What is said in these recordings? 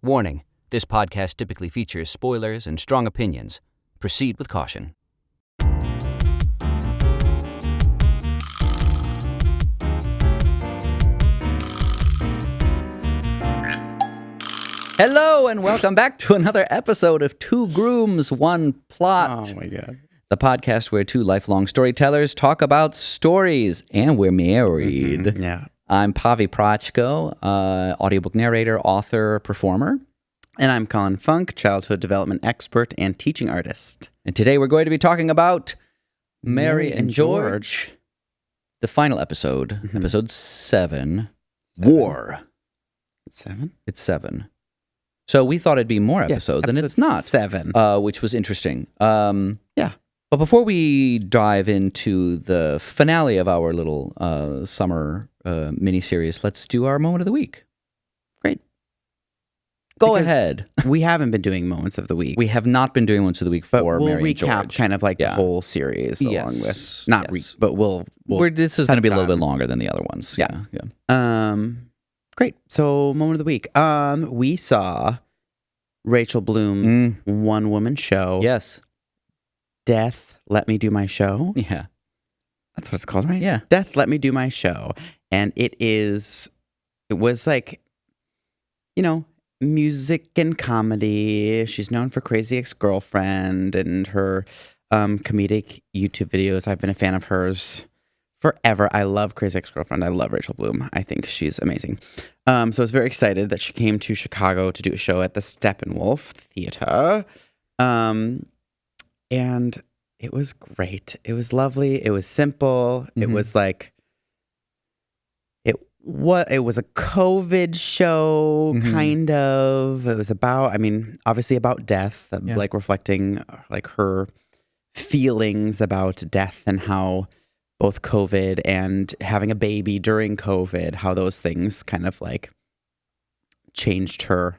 Warning, this podcast typically features spoilers and strong opinions. Proceed with caution. Hello and welcome back to another episode of Two Grooms, One Plot. Oh my God. The podcast where two lifelong storytellers talk about stories, and we're married. Mm-hmm. Yeah. I'm Pavi Proczko, audiobook narrator, author, performer. And I'm Colin Funk, childhood development expert and teaching artist. And today we're going to be talking about Mary and George, the final episode, episode 7, War. 7? It's 7. So we thought it'd be more episodes, and it's not. 7. Which was interesting. Yeah. But before we dive into the finale of our little summer mini-series, let's do our moment of the week. Great. Go Because ahead. We haven't been doing moments of the week. We have not been doing once of the week but for we'll Mary and recap George. kind of like Yeah. the whole series along with, not yes. but we'll This is going to be a little touch bit on- longer than the other ones. Yeah. Yeah. Great. So moment of the week. We saw Rachel Bloom's one-woman show. Yes. Death, Let Me Do My Show. Yeah. That's what it's called, right? Yeah. Death, Let Me Do My Show. And it was like, music and comedy. She's known for Crazy Ex-Girlfriend and her comedic YouTube videos. I've been a fan of hers forever. I love Crazy Ex-Girlfriend. I love Rachel Bloom. I think she's amazing. So I was very excited that she came to Chicago to do a show at the Steppenwolf Theater. And it was great. It was lovely. It was simple. It was like, it was a COVID show, kind of. It was about, obviously about death, like reflecting like her feelings about death and how both COVID and having a baby during COVID, how those things kind of like changed her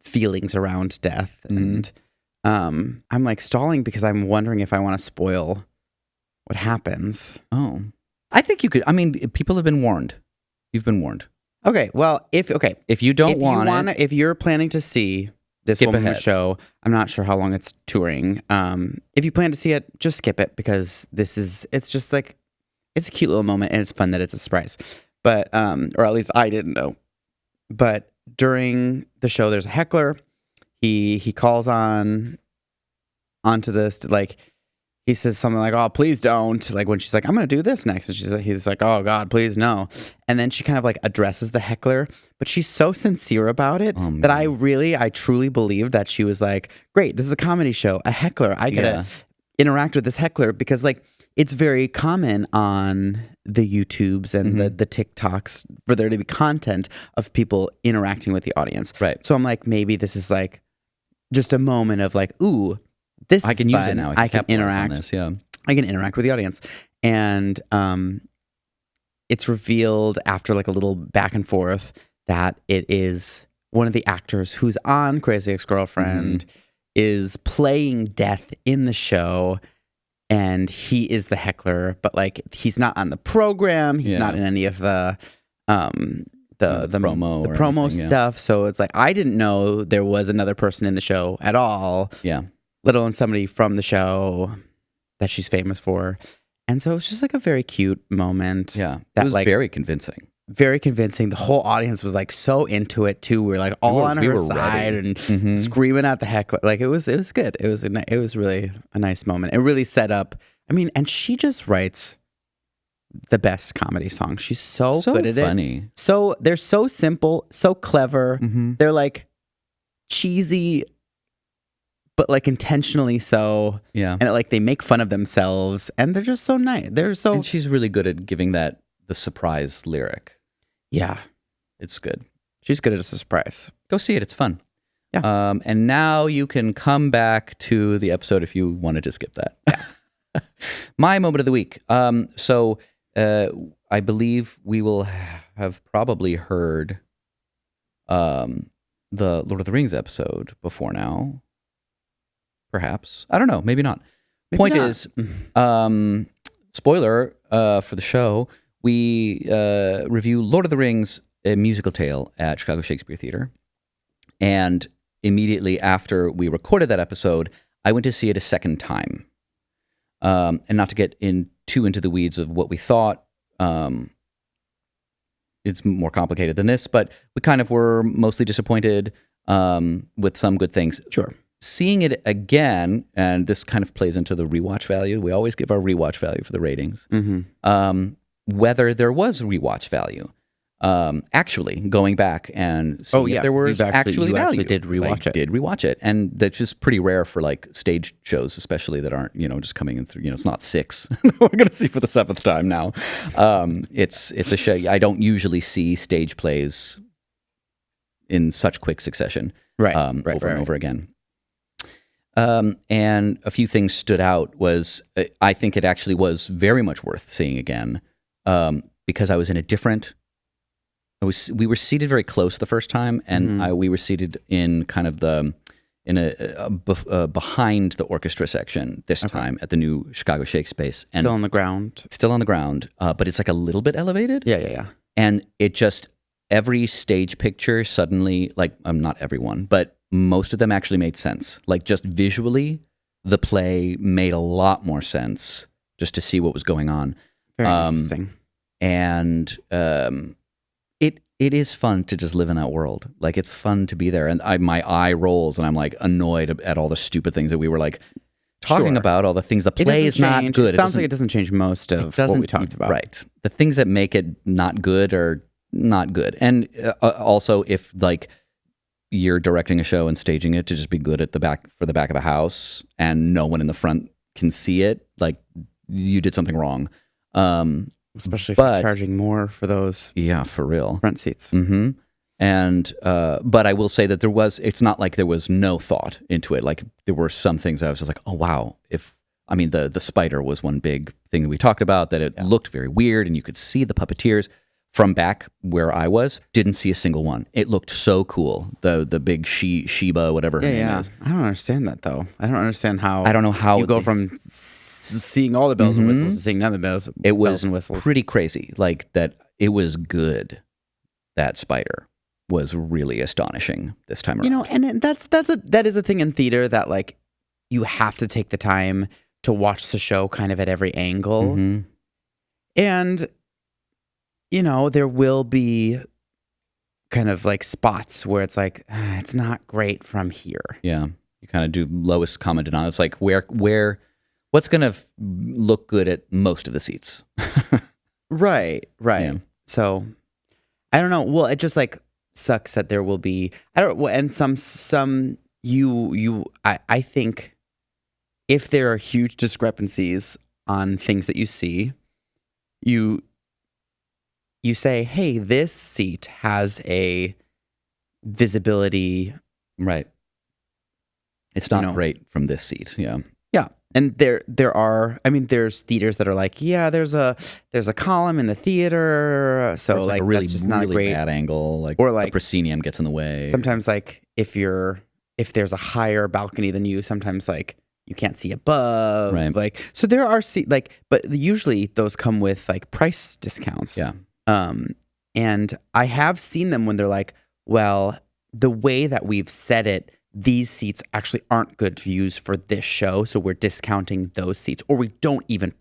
feelings around death. And I'm like stalling because I'm wondering if I want to spoil what happens. Oh. I think you could. People have been warned. You've been warned. Okay, well, if you don't want it, if you're planning to see this skip woman ahead. show, I'm not sure how long it's touring. If you plan to see it, just skip it because it's just like, it's a cute little moment and it's fun that it's a surprise. But, or at least I didn't know. But during the show, there's a heckler. He calls onto this, like, he says something like, "Oh, please don't." Like when she's like, "I'm going to do this next." And he's like, "Oh God, please no." And then she kind of like addresses the heckler, but she's so sincere about it that I truly believe that she was like, "Great, this is a comedy show, a heckler. I gotta interact with this heckler," because like it's very common on the YouTubes and the TikToks for there to be content of people interacting with the audience. Right. So I'm like, maybe this is like just a moment of like, ooh, this I can is use fun. it now. I can capitalize on interact. this, yeah. I can interact with the audience. And it's revealed after like a little back and forth that it is one of the actors who's on Crazy Ex-Girlfriend is playing death in the show. And he is the heckler, but like he's not on the program. He's not in any of the promo stuff. So it's like I didn't know there was another person in the show at all. Yeah. Let alone somebody from the show that she's famous for. And so it's just like a very cute moment. Yeah. That It was like very convincing. very convincing. The whole audience was like so into it too. We were like all on her side and screaming at the heckler. Like it was good. It was really a nice moment. It really set up. And she just writes the best comedy songs. She's so good at funny. it. So they're so simple, so clever. They're like cheesy, but like intentionally so. Yeah. And like they make fun of themselves, and they're just so nice. And she's really good at giving the surprise lyric. Yeah. It's good. She's good at a surprise. Go see it. It's fun. Yeah. And now you can come back to the episode if you wanted to skip that. Yeah. My moment of the week. So I believe we will have probably heard the Lord of the Rings episode before now. Perhaps. I don't know. Maybe not. Point is, spoiler for the show, we review Lord of the Rings, A Musical Tale at Chicago Shakespeare Theater. And immediately after we recorded that episode, I went to see it a second time. And not to get too into the weeds of what we thought, it's more complicated than this, but we kind of were mostly disappointed with some good things. Sure. Seeing it again, and this kind of plays into the rewatch value. We always give our rewatch value for the ratings. Whether there was rewatch value. Actually, going back and seeing if there was actually value. You did rewatch it. Did rewatch it, and that's just pretty rare for like stage shows, especially that aren't just coming in through. It's not 6. We're going to see for the 7th time now. It's a show. I don't usually see stage plays in such quick succession, over and over again. And a few things stood out. I think it actually was very much worth seeing again, because I was in a different. We were seated very close the first time, and we were seated in kind of behind the orchestra section this time at the new Chicago Shake Space. And still on the ground. Still on the ground, but it's like a little bit elevated. Yeah. And it just, every stage picture suddenly, like, not everyone, but most of them actually made sense. Like, just visually, the play made a lot more sense just to see what was going on. Very interesting. And it is fun to just live in that world. Like, it's fun to be there. And my eye rolls, and I'm like annoyed at all the stupid things that we were like talking about, all the things. The play is not good. It sounds like it doesn't change most of what we talked about. Right. The things that make it not good are not good. And also, if like you're directing a show and staging it to just be good at the back of the house, and no one in the front can see it, like, you did something wrong. Especially if you're charging more for those for real front seats. Mm-hmm. And but I will say that it's not like there was no thought into it. Like, there were some things I was just like, oh wow, the spider was one big thing that we talked about, that it looked very weird, and you could see the puppeteers from back where I was. Didn't see a single one. It looked so cool. The big Sheba, whatever her name is. I don't understand that though. I don't understand how. I don't know how you go from seeing all the bells and whistles to seeing none of the bells. It was and whistles. Pretty crazy. Like, that. It was good. That spider was really astonishing this time around. And that is a thing in theater, that like you have to take the time to watch the show kind of at every angle. And there will be kind of like spots where it's like, it's not great from here. Yeah. You kind of do lowest common denominator. It's like what's going to look good at most of the seats. Right. Yeah. So I don't know. Well, it just like sucks that there will be, and I think if there are huge discrepancies on things that you see, you say, hey, this seat has a visibility. Right. It's not great from this seat. Yeah. Yeah. And there are, there's theaters that are like, there's a column in the theater, so like a that's just not a great bad angle, or like a proscenium gets in the way. Sometimes like if there's a higher balcony than you, sometimes like you can't see above, right? Like, so there are but usually those come with like price discounts. Yeah. And I have seen them when they're like, well, the way that we've set it, these seats actually aren't good views for this show, so we're discounting those seats, or we don't even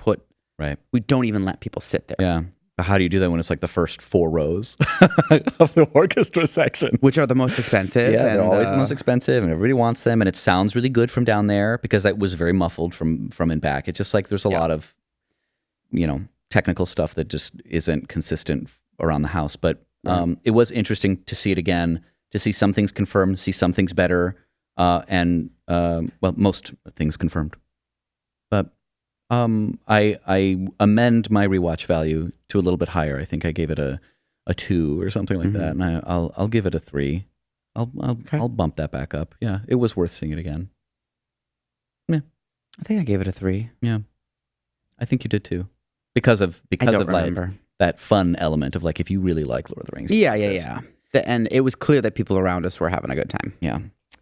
let people sit there. Yeah. But how do you do that when it's like the first 4 rows of the orchestra section? Which are the most expensive. Yeah, they're always the most expensive, and everybody wants them, and it sounds really good from down there because that was very muffled from in back. It's just like there's a lot of, technical stuff that just isn't consistent around the house. But it was interesting to see it again, to see some things confirmed, see some things better, and most things confirmed. But I amend my rewatch value to a little bit higher. I think I gave it a 2 or something like that, and I'll give it a 3. I'll bump that back up. Yeah, it was worth seeing it again. Yeah, I think I gave it a 3. Yeah, I think you did too, because of like that fun element of like, if you really like Lord of the Rings. Yeah. And it was clear that people around us were having a good time. Yeah.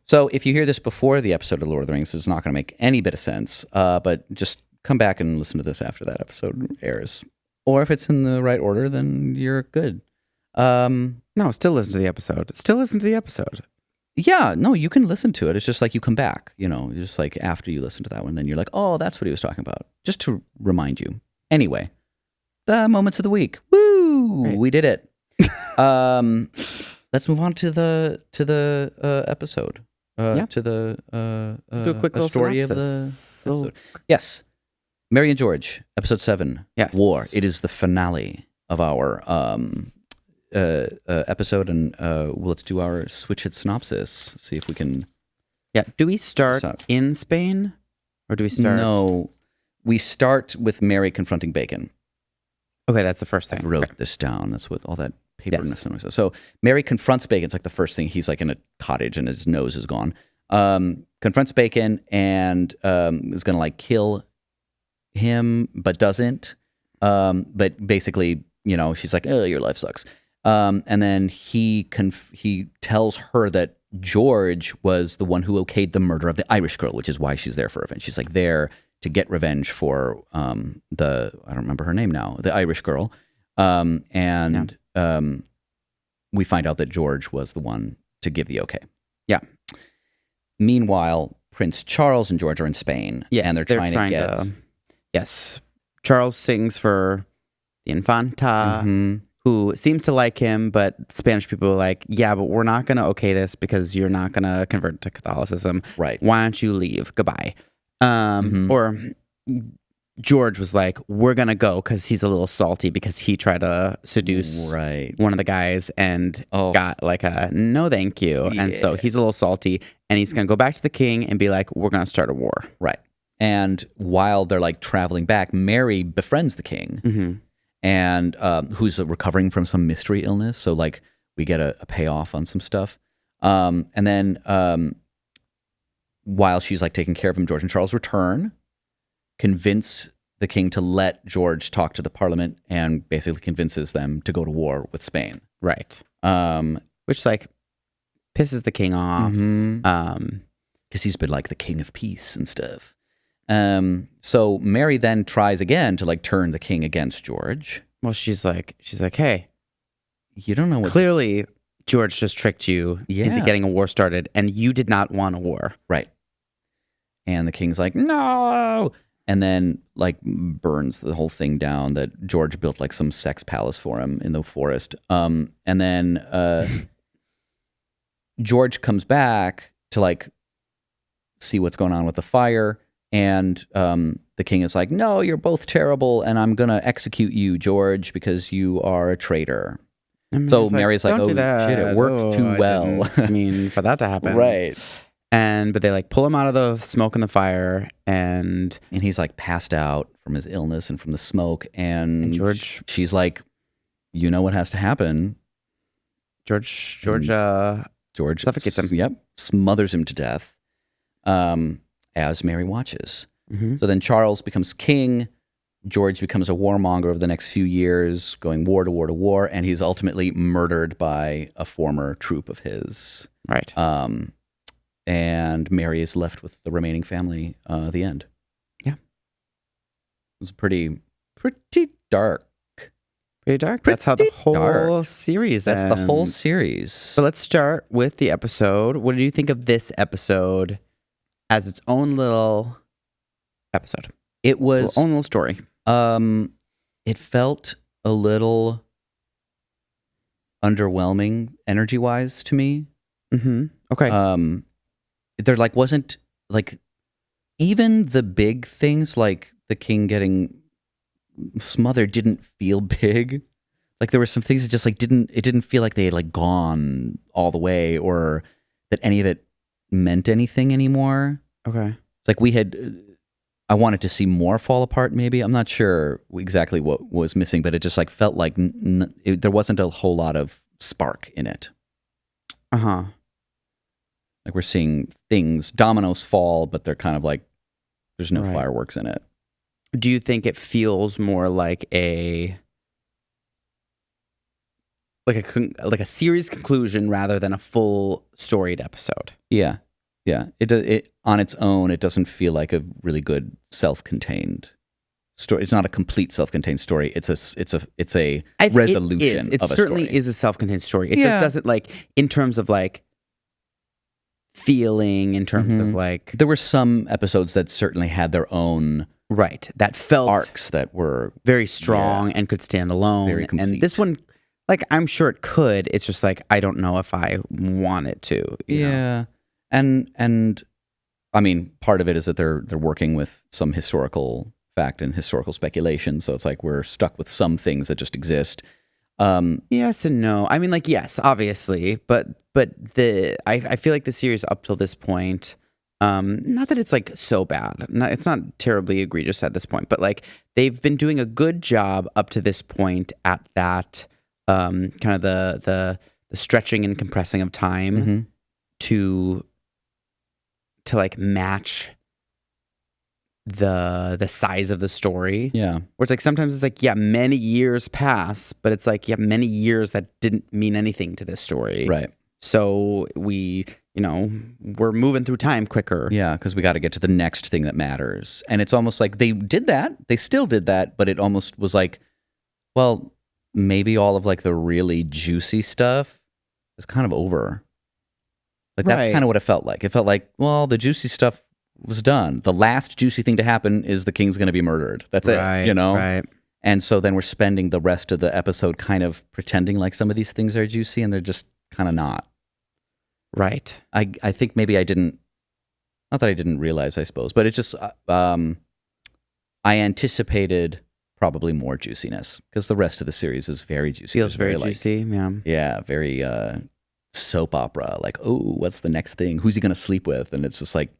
So if you hear this before the episode of Lord of the Rings, it's not going to make any bit of sense. But just come back and listen to this after that episode airs. Or if it's in the right order, then you're good. No, still listen to the episode. Yeah, no, you can listen to it. It's just like you come back, just like after you listen to that one, then you're like, oh, that's what he was talking about. Just to remind you. Anyway, the moments of the week. Woo! Great. We did it. Let's move on to the episode. To the do a quick little story synopsis. of the episode. Yes. Mary and George, episode 7. Yes. War. It is the finale of our episode, and let's do our switch hit synopsis. See if we can. Yeah. Do we start in Spain, or do we start? No, we start with Mary confronting Bacon. Okay, that's the first thing. I wrote this down. That's what all that paper. Yes. So Mary confronts Bacon. It's like the first thing. He's like in a cottage, and his nose is gone. Confronts Bacon and is going to like kill him, but doesn't. But basically, she's like, "Oh, your life sucks." And then he tells her that George was the one who okayed the murder of the Irish girl, which is why she's there for revenge. She's like there to get revenge for I don't remember her name now, the Irish girl. We find out that George was the one to give the okay. Yeah. Meanwhile, Prince Charles and George are in Spain. Yes, and they're trying to get. Yes. Charles sings for the Infanta. Mm-hmm. Who seems to like him, but Spanish people are like, yeah, but we're not going to okay this because you're not going to convert to Catholicism. Right. Why don't you leave? Goodbye. Or George was like, we're going to go because he's a little salty because he tried to seduce one of the guys and got like a no thank you. Yeah. And so he's a little salty and he's going to go back to the king and be like, we're going to start a war. Right. And while they're like traveling back, Mary befriends the king. Mm-hmm. And who's recovering from some mystery illness. So, like, we get a payoff on some stuff. And then while she's, like, taking care of him, George and Charles return, convince the king to let George talk to the parliament, and basically convinces them to go to war with Spain. Right. Which, like, pisses the king off. Because he's been, like, the king of peace and stuff. So Mary then tries again to like turn the king against George. Well, she's like, hey, you don't know what. Clearly, George just tricked you into getting a war started, and you did not want a war. Right. And the king's like, no, and then like burns the whole thing down that George built like some sex palace for him in the forest. And then George comes back to like see what's going on with the fire. And the king is like, no, you're both terrible, and I'm going to execute you, George, because you are a traitor. So Mary's like, oh, shit, it worked too well. I mean, for that to happen. Right. But they like pull him out of the smoke and the fire, and he's like passed out from his illness and from the smoke. And George, she's like, you know what has to happen. George suffocates him. Yep. Smothers him to death. As Mary watches. Mm-hmm. So then Charles becomes king. George becomes a warmonger over the next few years, going war to war to war, and he's ultimately murdered by a former troop of his. Right. And Mary is left with the remaining family at the end. Yeah. It was pretty dark. Pretty dark. That's how the whole series ends. That's the whole series. So let's start with the episode. What did you think of this episode as its own little episode? It was own little story. It felt a little underwhelming energy-wise to me. Mm-hmm. Okay. There like wasn't like even the big things like the king getting smothered didn't feel big. Like there were some things that just like didn't feel like they had like gone all the way or that any of it meant anything anymore. Okay. It's like I wanted to see more fall apart maybe. I'm not sure exactly what was missing, but it just like felt like there wasn't a whole lot of spark in it. Uh-huh. Like we're seeing dominoes fall, but they're kind of like, there's no fireworks in it. Do you think it feels more like a series conclusion rather than a full storied episode? Yeah. It on its own, it doesn't feel like a really good self-contained story. It's not a complete self-contained story. It's a resolution. It of a certainly story. is a self-contained story. It just doesn't like in terms of like feeling in terms of like There were some episodes that certainly had their own that felt arcs that were very strong and could stand alone. Very complete. And this one, like, I'm sure it could. It's just like I don't know if I want it to. You know? And I mean, part of it is that they're working with some historical fact and historical speculation, so it's like we're stuck with some things that just exist. Yes and no. I mean, like, yes, obviously, but I feel like the series up till this point, not that it's like so bad. It's not terribly egregious at this point, but like they've been doing a good job up to this point at that kind of the stretching and compressing of time to like match the size of the story. Yeah. Where it's like sometimes it's like, yeah, many years pass, but it's like, yeah, many years that didn't mean anything to this story. Right. So we, we're moving through time quicker. Yeah, because we got to get to the next thing that matters. And it's almost like they did that. They still did that, but it almost was like, well, maybe all of like the really juicy stuff is kind of over. Like that's kind of what it felt like. It felt like, well, the juicy stuff was done. The last juicy thing to happen is the king's going to be murdered. That's it, Right. And so then we're spending the rest of the episode kind of pretending like some of these things are juicy and they're just kind of not. Right. I think maybe I didn't, not that I didn't realize, I suppose, but it just, I anticipated probably more juiciness because the rest of the series is very juicy. Feels very juicy, yeah. Yeah, very soap opera. Like, oh, what's the next thing? Who's he going to sleep with? And it's just like,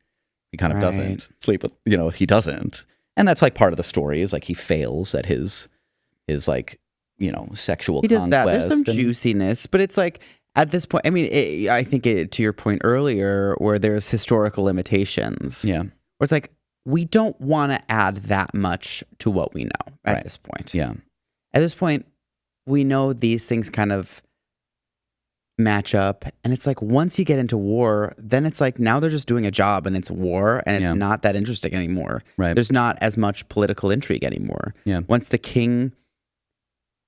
he kind of doesn't sleep with, he doesn't. And that's like part of the story is like he fails at his like, sexual He does conquest. that. There's some juiciness, but it's like at this point, I mean, I think to your point earlier where there's historical limitations. Yeah. Where it's like, we don't want to add that much to what we know at this point. Yeah. At this point, we know these things kind of match up. And it's like, once you get into war, then it's like, now they're just doing a job and it's war and it's not that interesting anymore. Right. There's not as much political intrigue anymore. Yeah.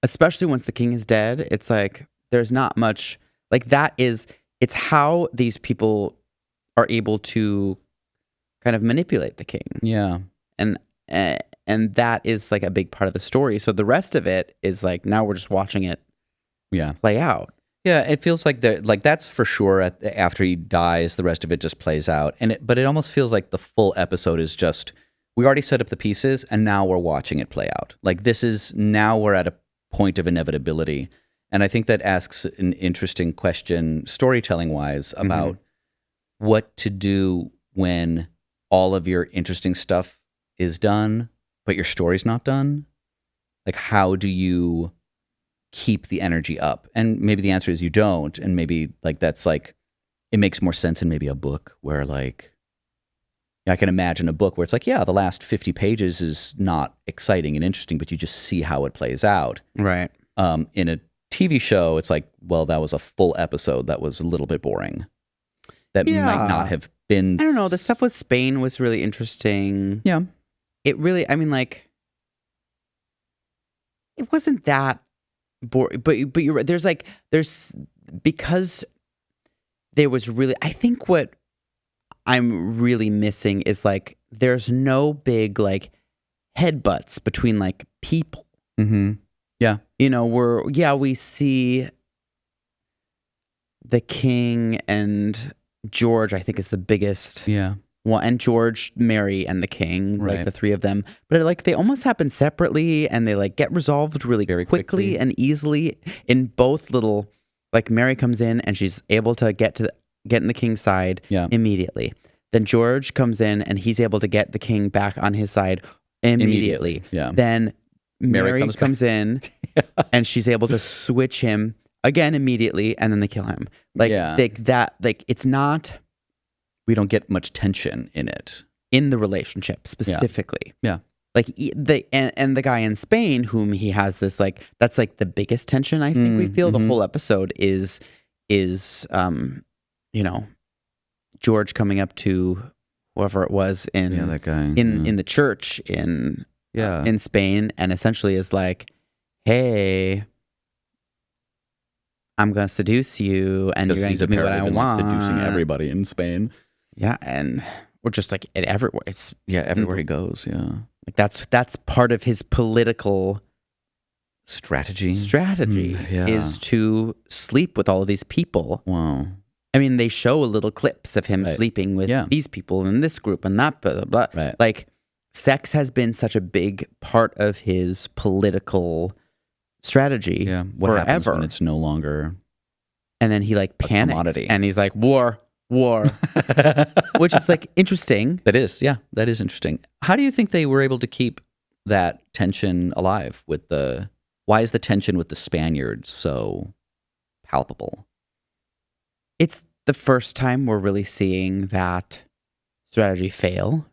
Especially once the king is dead, it's like, there's not much, like it's how these people are able to kind of manipulate the king. Yeah. And that is like a big part of the story. So the rest of it is like, now we're just watching it play out. Yeah, it feels like that's for sure. After he dies, the rest of it just plays out, but it almost feels like the full episode is just we already set up the pieces, and now we're watching it play out. Like now we're at a point of inevitability, and I think that asks an interesting question, storytelling wise, about what to do when all of your interesting stuff is done, but your story's not done. Like, how do you keep the energy up? And maybe the answer is you don't, and maybe like that's like it makes more sense in maybe a book where like I can imagine a book where it's like, yeah, the last 50 pages is not exciting and interesting, but you just see how it plays out. Right. In a TV show, it's like, well, that was a full episode that was a little bit boring. That might not have been. I don't know. The stuff with Spain was really interesting. Yeah. It really, I mean, like, it wasn't that boring, but you're right. Because there was really, I think what I'm really missing is like, there's no big like headbutts between like people. Mm-hmm. Yeah. We see the king and George, I think, is the biggest. Yeah. Well, and George, Mary, and the king, Right. like the three of them. But like they almost happen separately, and they like get resolved really Very quickly and easily in both little. Like Mary comes in and she's able to get in the king's side immediately. Then George comes in and he's able to get the king back on his side immediately. Yeah. Then Mary comes in and she's able to switch him again immediately, and then they kill him. It's not. We don't get much tension in it. In the relationship specifically. Yeah. Like and the guy in Spain whom he has this like, that's like the biggest tension I think we feel the whole episode is George coming up to whoever it was in that guy in the church in Spain, and essentially is like, hey, I'm gonna seduce you, and Because you're gonna he's give me what I apparently been want. like seducing everybody in Spain. Yeah, and or just like everywhere. It's, Everywhere he goes. Yeah, like that's part of his political strategy is to sleep with all of these people. Wow. I mean, they show little clips of him Right. sleeping with these people in this group and that, blah, blah, blah. Right. Like, sex has been such a big part of his political strategy What happens forever. when it's no longer And then he like panics commodity. and he's like, war, which is like interesting. That is interesting. How do you think they were able to keep that tension alive with why is the tension with the Spaniards so palpable? It's the first time we're really seeing that strategy fail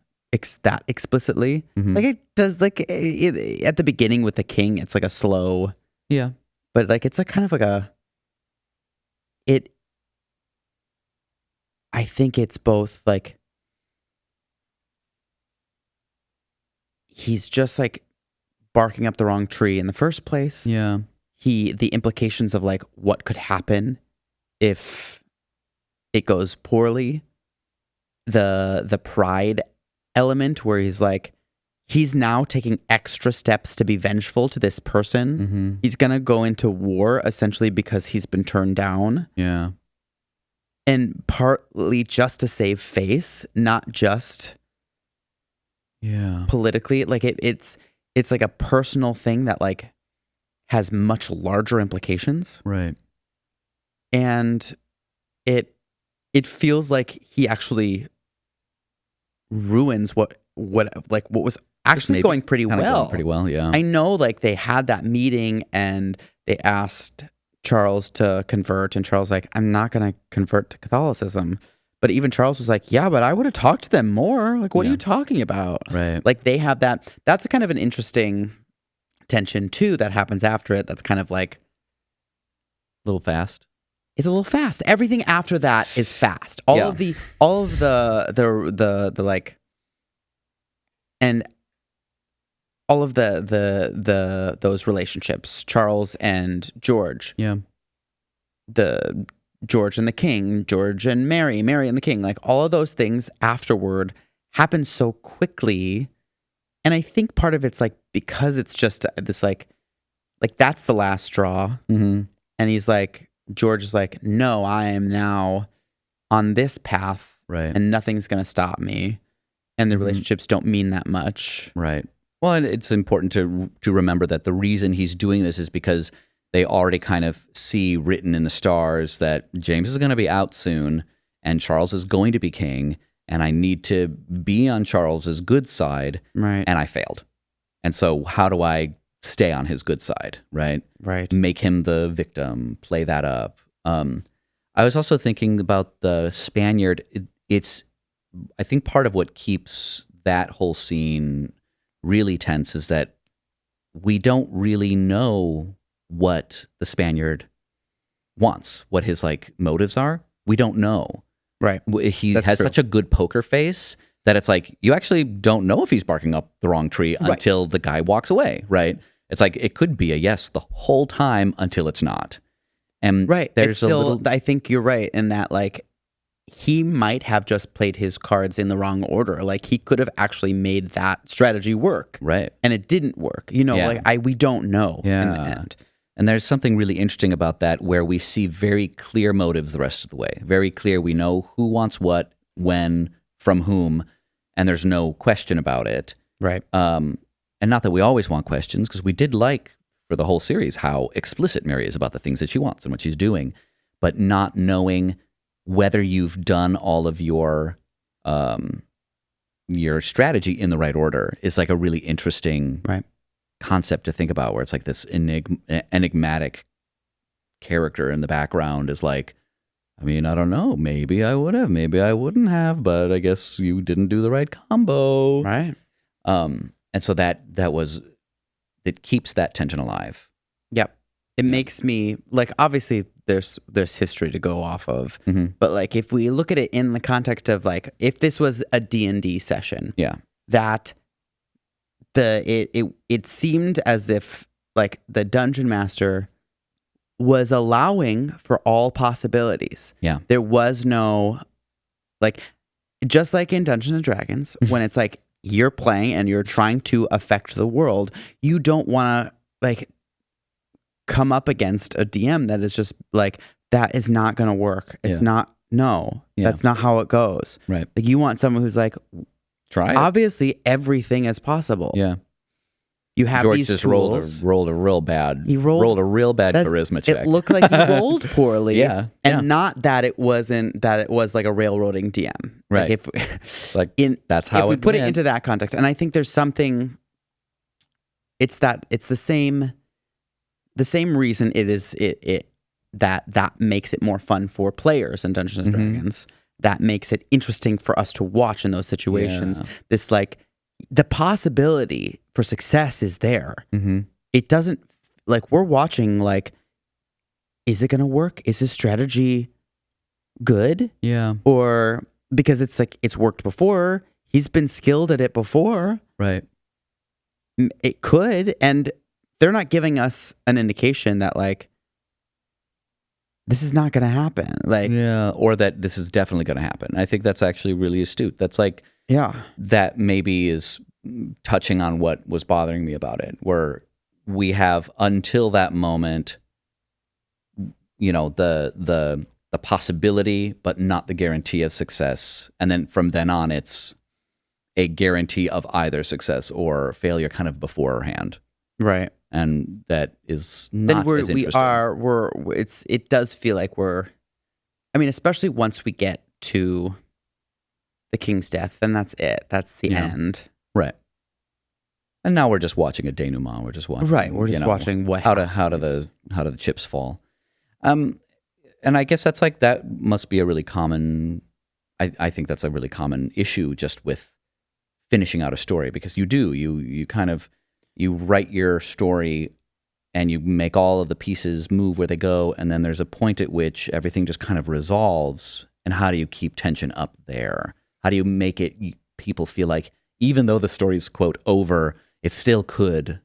that explicitly. Mhm. Like it does, like at the beginning with the king, it's like a slow, but like it's like kind of like I think it's both like he's just like barking up the wrong tree in the first place. Yeah. The implications of like what could happen if it goes poorly, the pride element where he's now taking extra steps to be vengeful to this person. Mm-hmm. He's gonna go into war essentially because he's been turned down. Yeah. And partly just to save face, not just politically. Like it's like a personal thing that like has much larger implications. Right. And it feels like he actually ruins what was actually going pretty well. Yeah. I know like they had that meeting and they asked Charles to convert, and Charles like, I'm not going to convert to Catholicism. But even Charles was like, yeah, but I would have talked to them more. Like, what are you talking about? Right. Like they have that. That's a kind of an interesting tension too that happens after it. That's kind of like a little fast. It's a little fast. Everything after that is fast. All of the like, and all of those relationships, Charles and George. Yeah. The George and the King, George and Mary and the King, like all of those things afterward happen so quickly. And I think part of it's like because it's just this like that's the last straw. Mm-hmm. And he's like, George is like, no, I am now on this path, right? And nothing's going to stop me. And the relationships don't mean that much, right? Well, and it's important to remember that the reason he's doing this is because they already kind of see written in the stars that James is going to be out soon, and Charles is going to be king, and I need to be on Charles's good side, right? And I failed, and so how do I stay on his good side, right? Right. Make him the victim, play that up. I was also thinking about the Spaniard. It's, I think part of what keeps that whole scene really tense is that we don't really know what the Spaniard wants, what his like motives are. We don't know. Right. He has such a good poker face that it's like, you actually don't know if he's barking up the wrong tree until the guy walks away, right? It's like, it could be a yes the whole time until it's not. And there's I think you're right in that, like, he might have just played his cards in the wrong order. Like, he could have actually made that strategy work. Right. And it didn't work. You know, we don't know in the end. And there's something really interesting about that where we see very clear motives the rest of the way. Very clear. We know who wants what, when, from whom, and there's no question about it. Right. And not that we always want questions, because we did like, for the whole series, how explicit Mary is about the things that she wants and what she's doing, but not knowing whether you've done all of your strategy in the right order is like a really interesting concept to think about, where it's like this enigmatic character in the background is like, I mean, I don't know, maybe I would have, maybe I wouldn't have, but I guess you didn't do the right combo. Right. And so it keeps that tension alive. Yep. It makes me, like, obviously there's history to go off of, but like if we look at it in the context of like, if this was a D&D session, that it seemed as if like the dungeon master was allowing for all possibilities. Yeah. There was no, like, just like in Dungeons and Dragons, when it's like you're playing and you're trying to affect the world, you don't want to like come up against a DM that is just like, that is not going to work. It's not, no, that's not how it goes. Right. Like you want someone who's like, try it. Obviously everything is possible. Yeah. You have George these just tools. rolled a real bad. He rolled a real bad charisma check. It looked like he rolled poorly. Yeah. And not that it was like a railroading DM. Right. Like that's how if we put it went. into that context. And I think there's something, it's the same reason that makes it more fun for players in Dungeons and Dragons. That makes it interesting for us to watch in those situations. Yeah. This like, the possibility for success is there. It doesn't, like, we're watching, like, is it going to work? Is his strategy good? Yeah. Or because it's like, it's worked before. He's been skilled at it before. Right. It could. And they're not giving us an indication that, like, this is not going to happen. Like, yeah. Or that this is definitely going to happen. I think that's actually really astute. That's like, yeah, that maybe is touching on what was bothering me about it, where we have until that moment, you know, the possibility, but not the guarantee of success. And then from then on, it's a guarantee of either success or failure kind of beforehand. Right. And that is not then as interesting. It does feel like I mean, especially once we get to the king's death, then that's it. That's the end. Right. And now we're just watching a denouement. We're just watching. Right. We're just watching what how do the chips fall. And I guess that must be a really common. I think that's a really common issue just with finishing out a story, because you kind of write your story and you make all of the pieces move where they go, and then there's a point at which everything just kind of resolves. And how do you keep tension up there? How do you make it people feel like even though the story's quote over, it still could,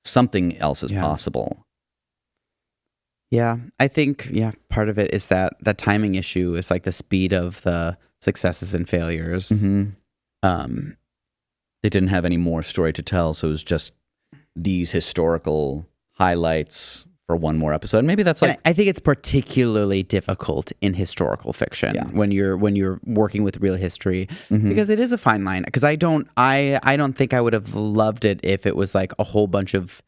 something else is possible? Yeah, I think part of it is that timing issue is like the speed of the successes and failures. They didn't have any more story to tell, so it was just these historical highlights for one more episode. Maybe that's like, and I think it's particularly difficult in historical fiction when you're working with real history, because it is a fine line. Because I don't think I would have loved it if it was like a whole bunch of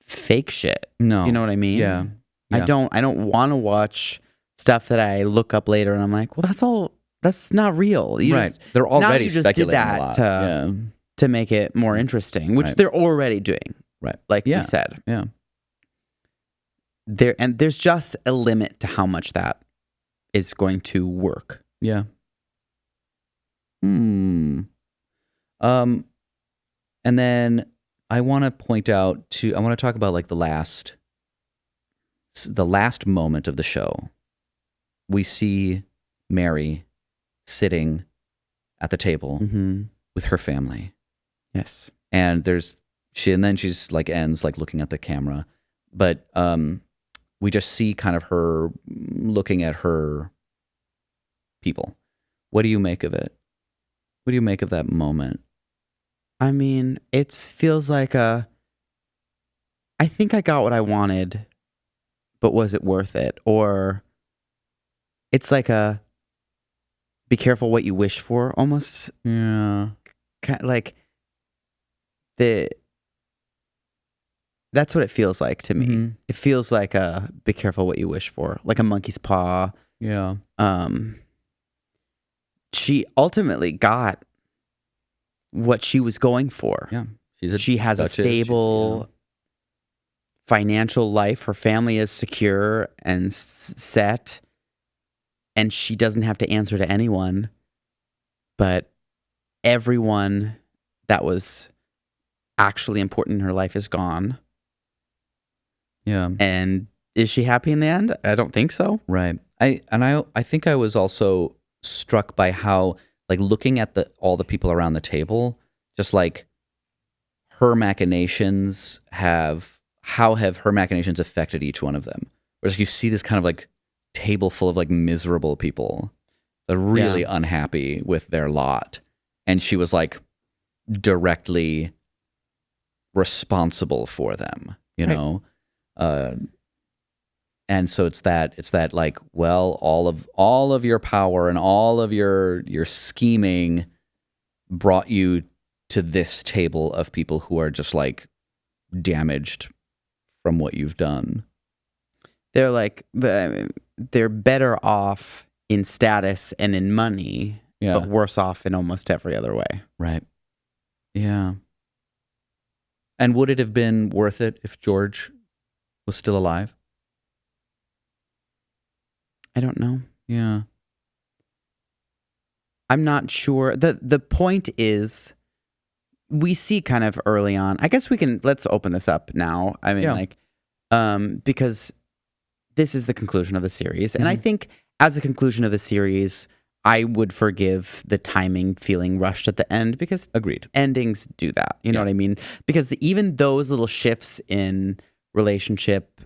fake shit. No, you know what I mean? Yeah. I don't want to watch stuff that I look up later and I'm like, well, that's not real. They're already did speculating that a lot. to make it more interesting, which they're already doing. Right. Like we said. Yeah. There's just a limit to how much that is going to work. Yeah. And then I want to talk about like the last moment of the show. We see Mary sitting at the table with her family. Yes. And she's like ends like looking at the camera, but we just see kind of her looking at her people. What do you make of it? What do you make of that moment? I mean, it feels like I think I got what I wanted, but was it worth it? Or it's like be careful what you wish for almost. Yeah. Kind of like that's what it feels like to me. It feels like be careful what you wish for, like a monkey's paw. Yeah. She ultimately got what she was going for. Yeah. She has a stable financial life. Her family is secure and set, and she doesn't have to answer to anyone. But everyone that was actually important in her life is gone. Yeah. And is she happy in the end? I don't think so. Right. I think I was also struck by how, like, looking at all the people around the table, just like how have her machinations affected each one of them? where you see this kind of like table full of like miserable people that are really unhappy with their lot. And she was like directly responsible for them, you know? And so it's that like, well, all of your power and all of your scheming brought you to this table of people who are just like damaged from what you've done. They're like, they're better off in status and in money, but worse off in almost every other way. Right. Yeah. And would it have been worth it if George was still alive? I don't know. Yeah. I'm not sure. The point is, we see kind of early on, I guess let's open this up now. I mean, because this is the conclusion of the series. And I think as a conclusion of the series, I would forgive the timing feeling rushed at the end, because agreed, endings do that. You know what I mean? Because even those little shifts in relationship,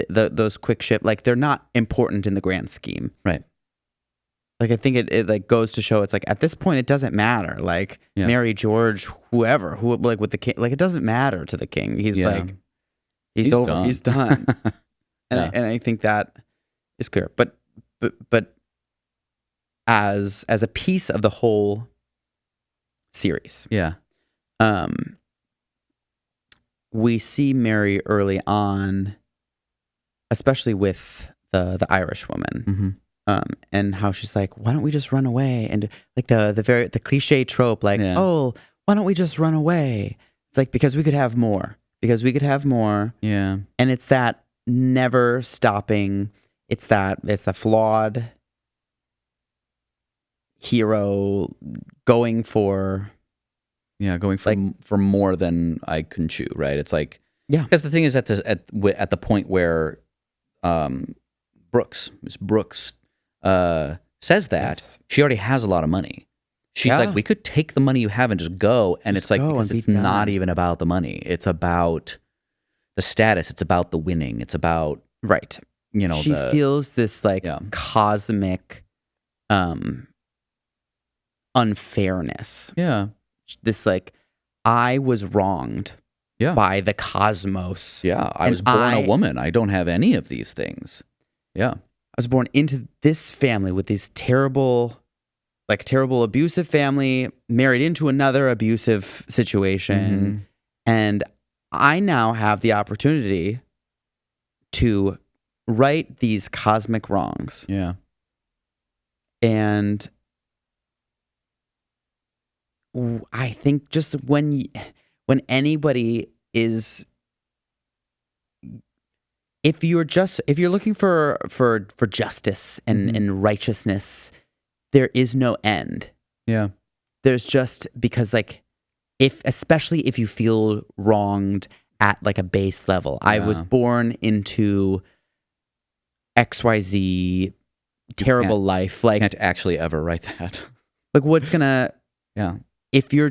those quick shift, like they're not important in the grand scheme. Right. Like I think it like goes to show, it's like at this point it doesn't matter. Like Mary, George, whoever, who like with the king, like it doesn't matter to the king. He's like he's over. Done. He's done. And I think that is clear. But as a piece of the whole series, we see Mary early on, especially with the Irish woman. And how she's like, why don't we just run away? And like the cliche trope, like, oh, why don't we just run away? It's like, because we could have more. Because we could have more. Yeah. And it's that never stopping. It's the flawed hero going for for more than I can chew, right? It's like, because the thing is at the point where Brooks says that, she already has a lot of money. She's like, we could take the money you have and just go. And it's like, because it's not even about the money. It's about the status. It's about the winning. It's about, you know, she feels this like cosmic unfairness. Yeah. This like, I was wronged by the cosmos. Yeah. I was born a woman. I don't have any of these things. Yeah. I was born into this family with this terrible abusive family, married into another abusive situation. And I now have the opportunity to right these cosmic wrongs. Yeah. And I think just when anybody is, if you're looking for justice and righteousness, there is no end. Yeah. There's just, because like, especially if you feel wronged at like a base level. I was born into XYZ terrible life. Like, can't actually ever write that. Like what's gonna, if you're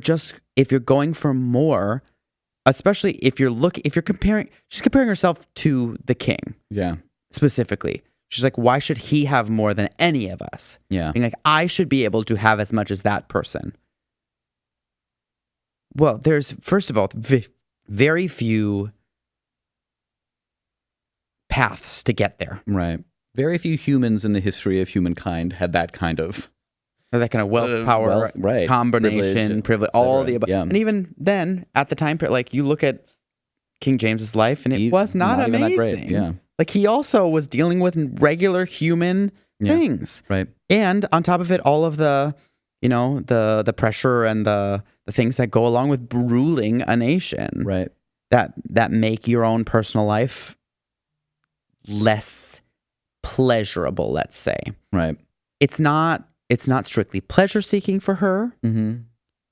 going for more, especially if you're comparing, she's comparing herself to the king. Yeah. Specifically. She's like, why should he have more than any of us? Yeah. And like, I should be able to have as much as that person. Well, there's, first of all, very few paths to get there. Right. Very few humans in the history of humankind had that kind of wealth, power, combination, privilege, all the above. And even then, at the time, like you look at King James's life, and it was not amazing. That great. Yeah. Like he also was dealing with regular human things. Right. And on top of it, all of the, you know, the pressure and the things that go along with ruling a nation. Right. That make your own personal life less pleasurable, let's say. Right. It's not strictly pleasure seeking for her.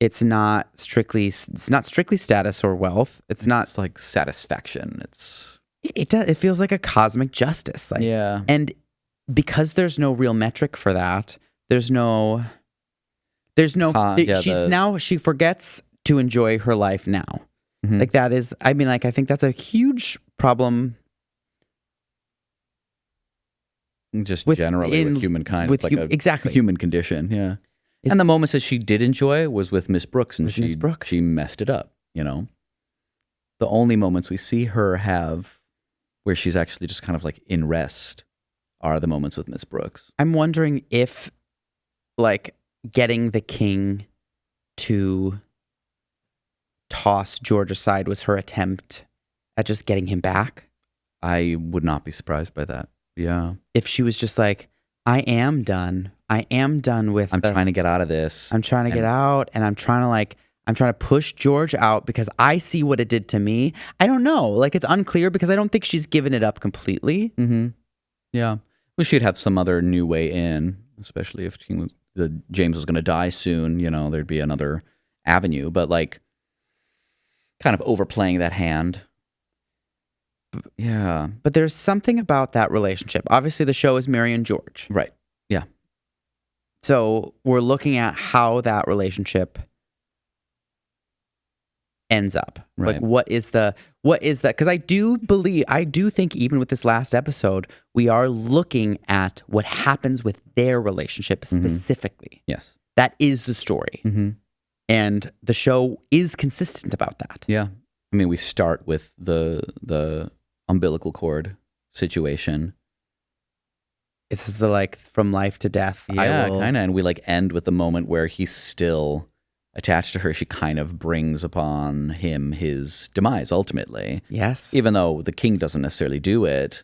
It's not strictly status or wealth. It's like satisfaction. It feels like a cosmic justice. Like, and because there's no real metric for that, she forgets to enjoy her life now. Like that is, I mean, like, I think that's a huge problem Just generally with humankind. With it's like exactly. a human condition, yeah. And the moments that she did enjoy was with Miss Brooks, and she messed it up, you know? The only moments we see her have where she's actually just kind of like in rest are the moments with Miss Brooks. I'm wondering if, like, getting the king to toss George aside was her attempt at just getting him back. I would not be surprised by that. Yeah. If she was just like, I am done with I'm trying to get out of this. I'm trying to get out, and I'm trying to push George out because I see what it did to me. I don't know. Like, it's unclear because I don't think she's given it up completely. Mm-hmm. Yeah. Well, she'd have some other new way in, especially if James was going to die soon, you know, there'd be another avenue, but like kind of overplaying that hand. Yeah. But there's something about that relationship. Obviously, the show is Mary and George. Right. Yeah. So we're looking at how that relationship ends up. Right. Like, what is that? Because I do think even with this last episode, we are looking at what happens with their relationship specifically. Yes. That is the story. Mm-hmm. And the show is consistent about that. Yeah. I mean, we start with the umbilical cord situation. It's the like from life to death. Yeah, kind of. And we like end with the moment where he's still attached to her. She kind of brings upon him his demise ultimately. Yes. Even though the king doesn't necessarily do it,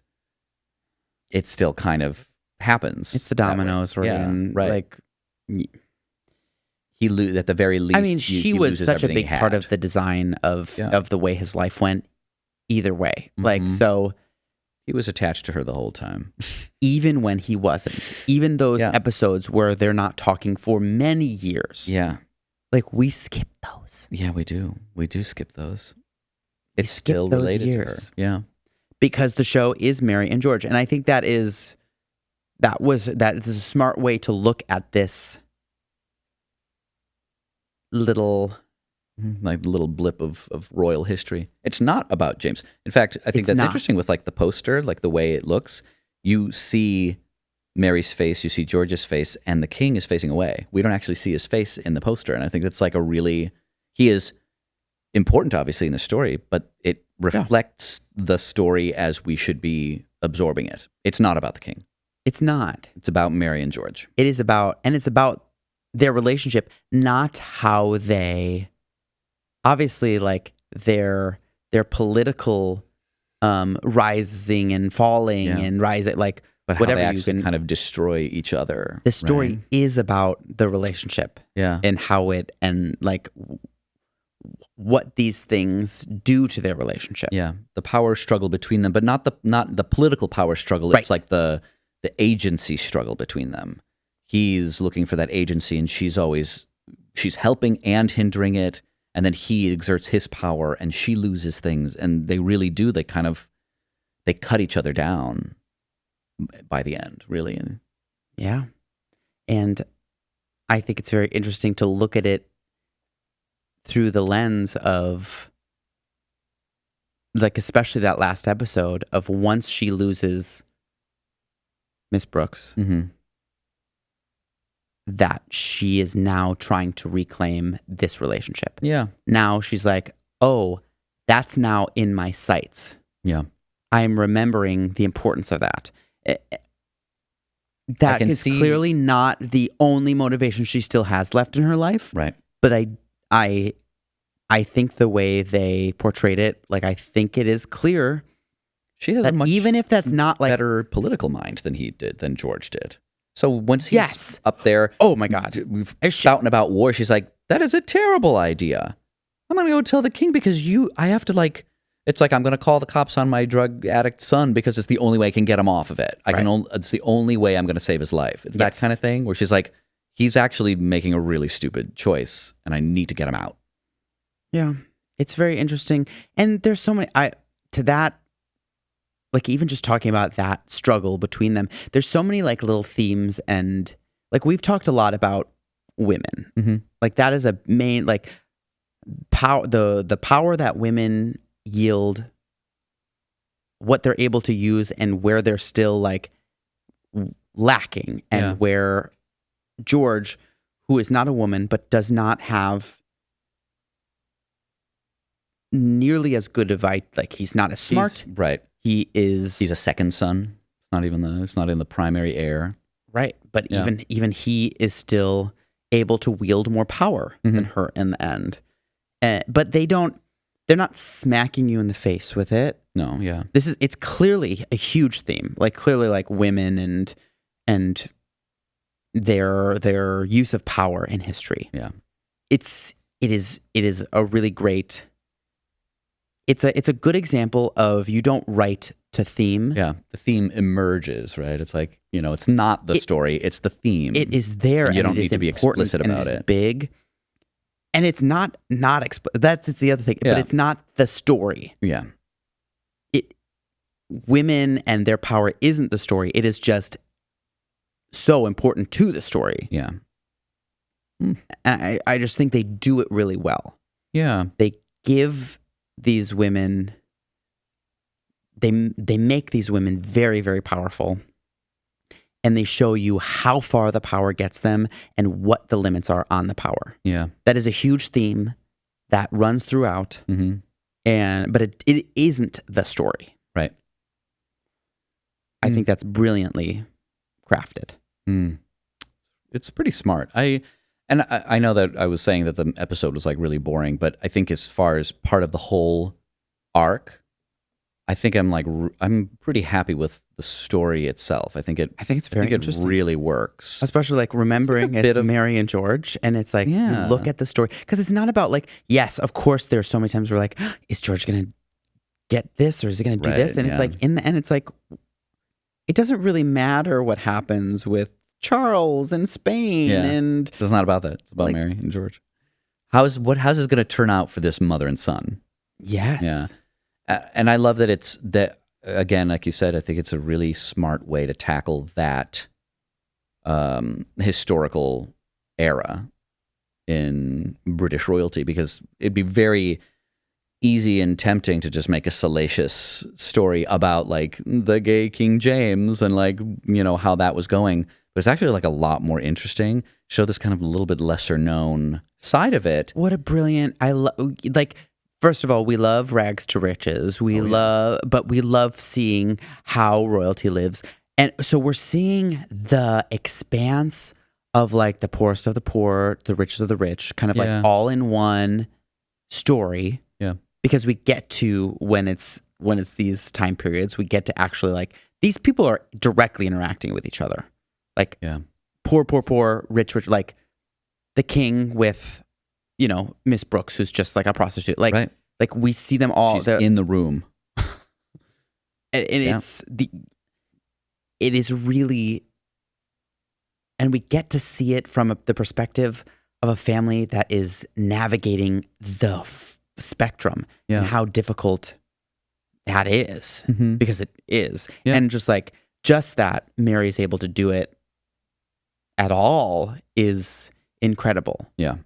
it still kind of happens. It's the dominoes. Yeah, right. Like, at the very least. I mean, she was such a big part of the design of the way his life went. Either way, like, so he was attached to her the whole time, even when he wasn't. Even those episodes where they're not talking for many years. Yeah, like we skip those. Yeah, we do. We do skip those. It's still related to her. Yeah, because the show is Mary and George, and I think that is a smart way to look at this little blip of royal history. It's not about James. In fact, I think that's interesting with like the poster, like the way it looks. You see Mary's face, you see George's face, and the king is facing away. We don't actually see his face in the poster, and I think that's like he is important, obviously, in the story, but it reflects the story as we should be absorbing it. It's not about the king. It's not. It's about Mary and George. It's about their relationship, not how they... Obviously, like their political rising and falling and rising, like but whatever how they you can kind of destroy each other. The story is about the relationship, and how it and like what these things do to their relationship. Yeah, the power struggle between them, but not the political power struggle. It's like the agency struggle between them. He's looking for that agency, and she's helping and hindering it. And then he exerts his power and she loses things. And they really do. They cut each other down by the end, really. Yeah. And I think it's very interesting to look at it through the lens of, like, especially that last episode of once she loses Miss Brooks. Mm-hmm. That she is now trying to reclaim this relationship. Yeah. Now she's like, oh, that's now in my sights. Yeah. I'm remembering the importance of that. That is clearly not the only motivation she still has left in her life. Right. But I think the way they portrayed it, like, I think it is clear. She has a much even if that's not like better political mind than George did. So once he's up there, oh my God, shouting about war, she's like, that is a terrible idea. I'm going to go tell the king because I have to like, it's like, I'm going to call the cops on my drug addict son because it's the only way I can get him off of it. It's the only way I'm going to save his life. It's that kind of thing where she's like, he's actually making a really stupid choice and I need to get him out. Yeah. It's very interesting. And there's so many, like, even just talking about that struggle between them, there's so many like little themes, and like we've talked a lot about women. Mm-hmm. Like that is a main like power, the power that women yield, what they're able to use, and where they're still like lacking, and where George, who is not a woman but does not have nearly as good of like he's not as smart. Right. He's a second son. It's not in the primary heir. Right. But even he is still able to wield more power than her in the end. But they're not smacking you in the face with it. No, yeah. It's clearly a huge theme. Like clearly like women and their use of power in history. Yeah. It is a really great, it's a good example of you don't write to theme. Yeah. The theme emerges, right? It's like, it's not the story, it's the theme. It is there. And you don't need to be explicit about it. It's big. And it's not that's the other thing, but it's not the story. Yeah. Women and their power isn't the story. It is just so important to the story. Yeah. And I just think they do it really well. Yeah. They give these women, they make these women very, very powerful. And they show you how far the power gets them and what the limits are on the power. Yeah. That is a huge theme that runs throughout. But it isn't the story. Right. I think that's brilliantly crafted. It's pretty smart. I know that I was saying that the episode was like really boring, but I think as far as part of the whole arc, I think I'm pretty happy with the story itself. I think it's very interesting. It really works. Especially like remembering it's Mary and George, and it's like you look at the story, because it's not about like, yes, of course there's so many times where like, is George gonna get this or is he gonna do this? And it's like in the end it's like it doesn't really matter what happens with Charles and Spain. And it's not about that. It's about like, Mary and George. How's this going to turn out for this mother and son? Yes. Yeah. And I love that again, like you said, I think it's a really smart way to tackle that historical era in British royalty, because it'd be very easy and tempting to just make a salacious story about like the gay King James and like, how that was going. But it's actually like a lot more interesting. Show this kind of a little bit lesser known side of it. What a brilliant, like, first of all, we love rags to riches. But we love seeing how royalty lives. And so we're seeing the expanse of like the poorest of the poor, the richest of the rich, kind of like all in one story. Yeah. Because we get to, when it's these time periods, we get to actually like, these people are directly interacting with each other. Like poor, rich, like the king with, Miss Brooks, who's just like a prostitute. Like, like we see them all. She's in the room. And it is really, and we get to see it from the perspective of a family that is navigating the spectrum and how difficult that is, because it is. And just that Mary's able to do it at all is incredible. Yeah.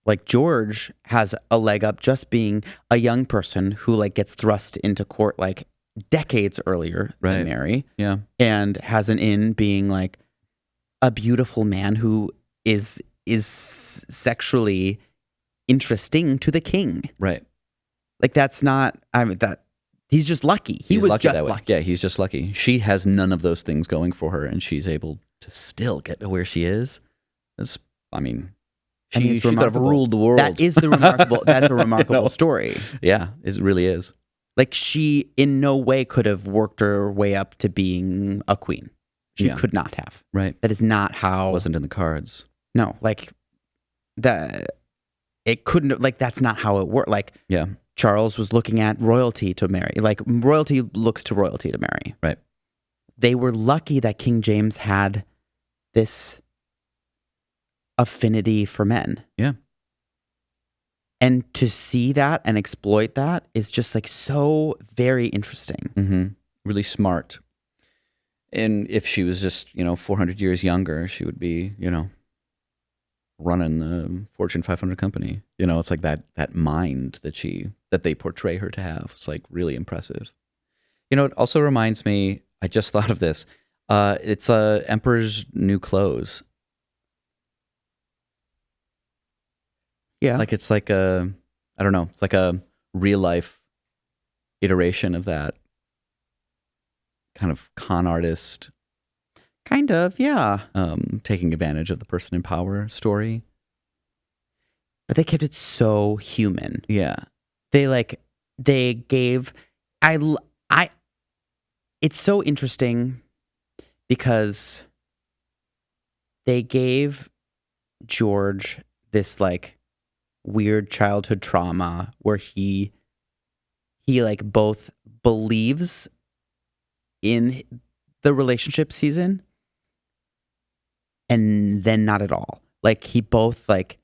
Like George has a leg up just being a young person who like gets thrust into court like decades earlier than Mary. Yeah. And has an in being like a beautiful man who is sexually interesting to the king. Right. Like that's not, he's just lucky. He's was just lucky. Yeah, he's just lucky. She has none of those things going for her, and she's able to still get to where she is. She could have ruled the world. That is the remarkable. That's a remarkable story. Yeah, it really is. Like she, in no way, could have worked her way up to being a queen. She could not have. Right. That is not how. It wasn't in the cards. No, like it couldn't have, like that's not how it worked. Like Charles was looking at royalty to Mary. Like royalty looks to royalty to Mary. Right. They were lucky that King James had this affinity for men. Yeah. And to see that and exploit that is just like so very interesting. Really smart. And if she was just, 400 years younger, she would be, running the Fortune 500 company. It's like that mind that they portray her to have. It's like really impressive. It also reminds me, I just thought of this. It's Emperor's New Clothes. Yeah. Like it's like a, I don't know, it's like a real life iteration of that kind of con artist, Kind of, yeah. taking advantage of the person in power story. But they kept it so human. Yeah. They gave, it's so interesting because they gave George this like weird childhood trauma where he like both believes in the relationship season and then not at all. Like he both like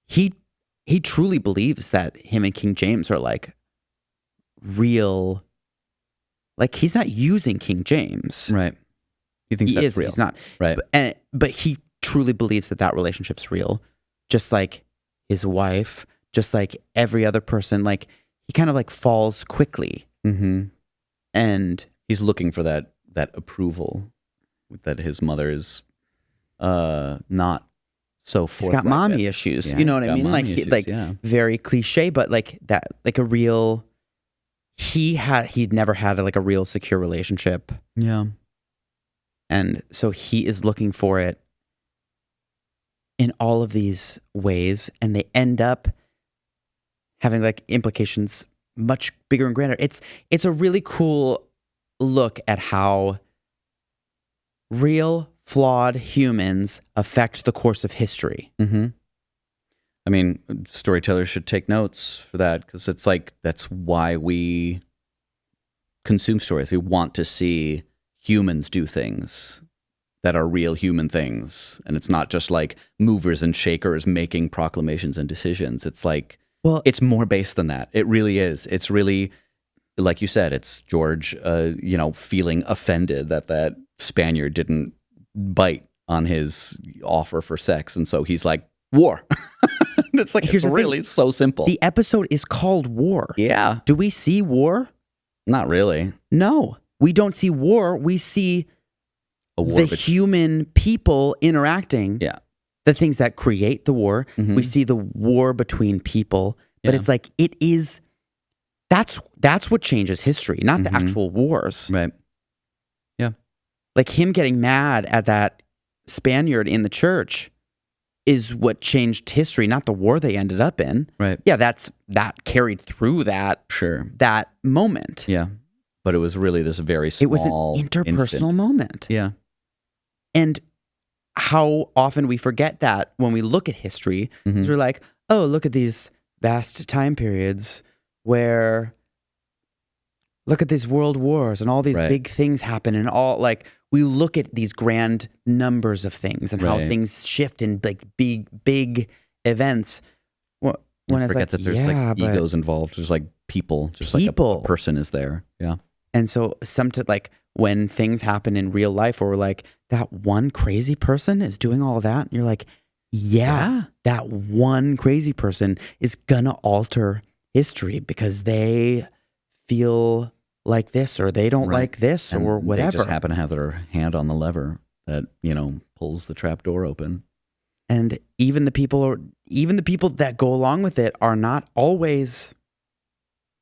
he truly believes that him and King James are like real. Like he's not using King James. Right. He thinks that's real. He's not. Right. But he truly believes that relationship's real. Just like his wife, just like every other person. Like he kind of like falls quickly. Mm-hmm. And he's looking for that approval that his mother is not so forthright. He's got mommy issues. Yeah, you know what I mean? Like issues, yeah. very cliche, but like that, like a real. He'd never had like a real secure relationship. Yeah. And so he is looking for it in all of these ways, and they end up having like implications much bigger and grander. It's a really cool look at how real flawed humans affect the course of history. Mm-hmm. I mean, storytellers should take notes for that because it's like that's why we consume stories. We want to see humans do things that are real human things. And it's not just like movers and shakers making proclamations and decisions. It's like, well, it's more based than that. It really is. It's really, like you said, it's George, feeling offended that Spaniard didn't bite on his offer for sex. And so he's like, war. It's like, it's really so simple. The episode is called War. Yeah. Do we see war? Not really. No, we don't see war. We see the human people interacting. Yeah. The things that create the war. Mm-hmm. We see the war between people. But it's like, that's what changes history, not the actual wars. Right. Yeah. Like him getting mad at that Spaniard in the church is what changed history, not the war they ended up in. Right. Yeah, that carried through that moment. Yeah. But it was really this very small, it was an interpersonal moment. Yeah. And how often we forget that when we look at history. Mm-hmm. We're like, oh, look at these vast time periods where look at these world wars and all these big things happen and all like we look at these grand numbers of things and how things shift in like big events. When I forget that there's like egos involved. There's like people, just like a person is there. Yeah. And so when things happen in real life where we're like, that one crazy person is doing all of that. And you're like, yeah, that one crazy person is gonna alter history because they feel like this or they don't like this and or whatever. They just happen to have their hand on the lever that, pulls the trap door open. And even the people that go along with it are not always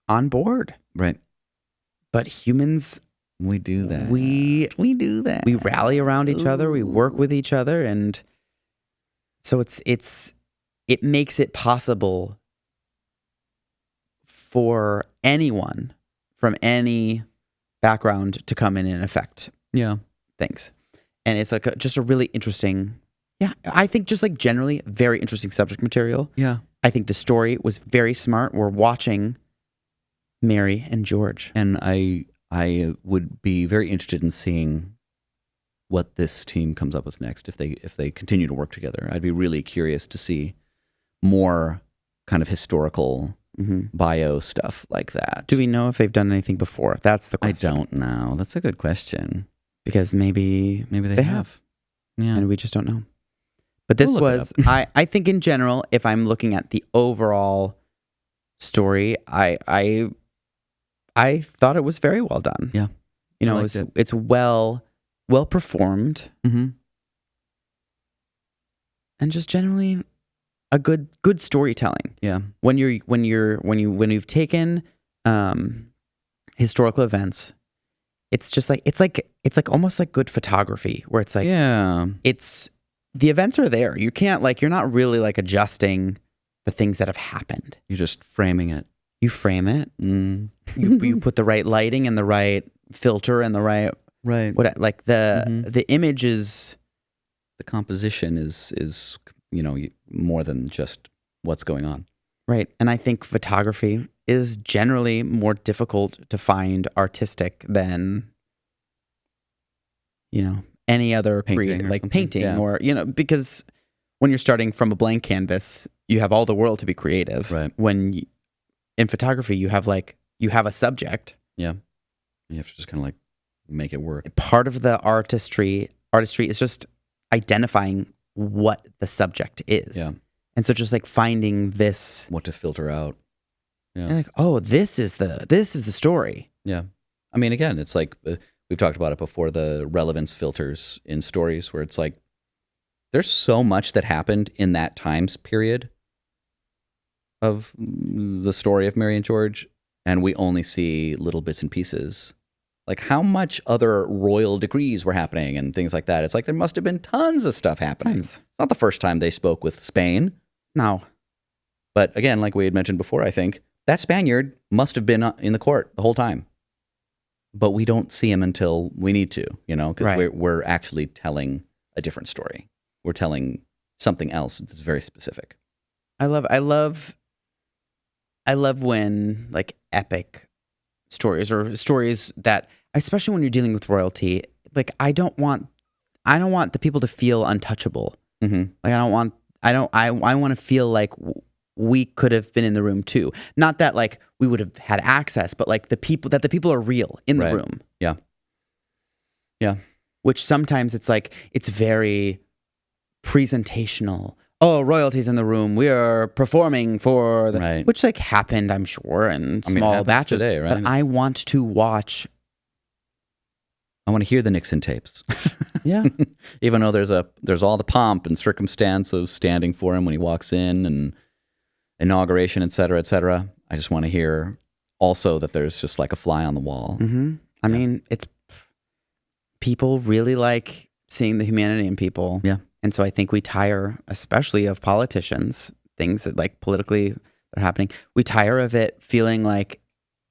on board. Right. But humans, we do that. We do that. We rally around each other, we work with each other, and so it makes it possible for anyone from any background to come in and affect things. And it's like just a really interesting, I think just like generally very interesting subject material. Yeah. I think the story was very smart. We're watching Mary and George. And I would be very interested in seeing what this team comes up with next if they continue to work together. I'd be really curious to see more kind of historical bio stuff like that. Do we know if they've done anything before? That's the question. I don't know. That's a good question. Because maybe they have. Yeah. And we just don't know. But this was, I think in general, if I'm looking at the overall story, I thought it was very well done. Yeah. You know, liked it. it's well performed, Mm-hmm. and just generally a good storytelling. Yeah. When you've taken historical events, it's just like it's like almost like good photography, where it's like it's the events are there. You can't you're not really adjusting the things that have happened. You're just framing it. You frame it. Mm. You put the right lighting and the right filter and the right the image is, the composition is more than just what's going on. right. And I think photography is generally more difficult to find artistic than any other Painting or something. painting, Yeah. or because when you're starting from a blank canvas, you have all the world to be creative. Right. In photography, you have a subject. Yeah. You have to just kind of make it work. Part of the artistry is just identifying what the subject is. Yeah. And so just finding this, What to filter out. Yeah. and oh, this is the story. Yeah. I mean, again, it's we've talked about it before, the relevance filters in stories, where it's there's so much that happened in that times period of the story of Mary and George, and we only see little bits and pieces. How much other royal decrees were happening and things like that. It's there must have been tons of stuff happening. Tons. It's not the first time they spoke with Spain. No. But again, like we had mentioned before, I think, that Spaniard must have been in the court the whole time. But we don't see him until we need to, because Right. we're actually telling a different story. We're telling something else that's very specific. I love when epic stories, or stories that, especially when you're dealing with royalty, I don't want the people to feel untouchable. Mm-hmm. I want to feel like we could have been in the room too. Not that we would have had access, but the people are real in the Right. room. Yeah. Yeah. Which sometimes it's very presentational. Oh, royalty's in the room. We are performing for the, Right. which happened, I'm sure, in it small happens batches. today, right? But I want to watch. I want to hear the Nixon tapes. Yeah. Even though there's all the pomp and circumstance of standing for him when he walks in and inauguration, et cetera, et cetera. I just want to hear also that there's just a fly on the wall. Mm-hmm. I mean, it's people really like seeing the humanity in people. Yeah. And so I think we tire, especially of politicians, things that politically are happening. We tire of it feeling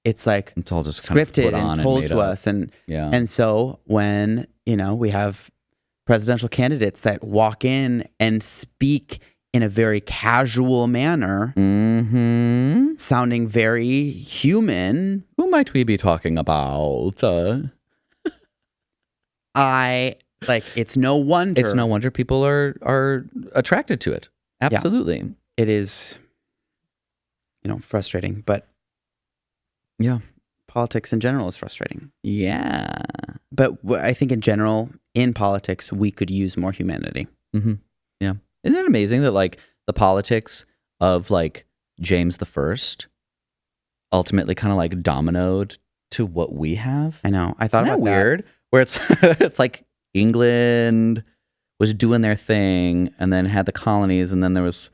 it's It's all just kind of scripted put on and told made to up. us. And Yeah. and so when, we have presidential candidates that walk in and speak in a very casual manner, Mm-hmm. sounding very human, Who might we be talking about? it's no wonder. It's no wonder people are attracted to it. Absolutely. It is, frustrating, but Yeah. politics in general is frustrating. Yeah. But I think in general, in politics, we could use more humanity. Mm-hmm. Yeah. Isn't it amazing that the politics of James the First ultimately kind of dominoed to what we have? I know. I thought Isn't about that weird? Where it's it's England was doing their thing and then had the colonies, and then it's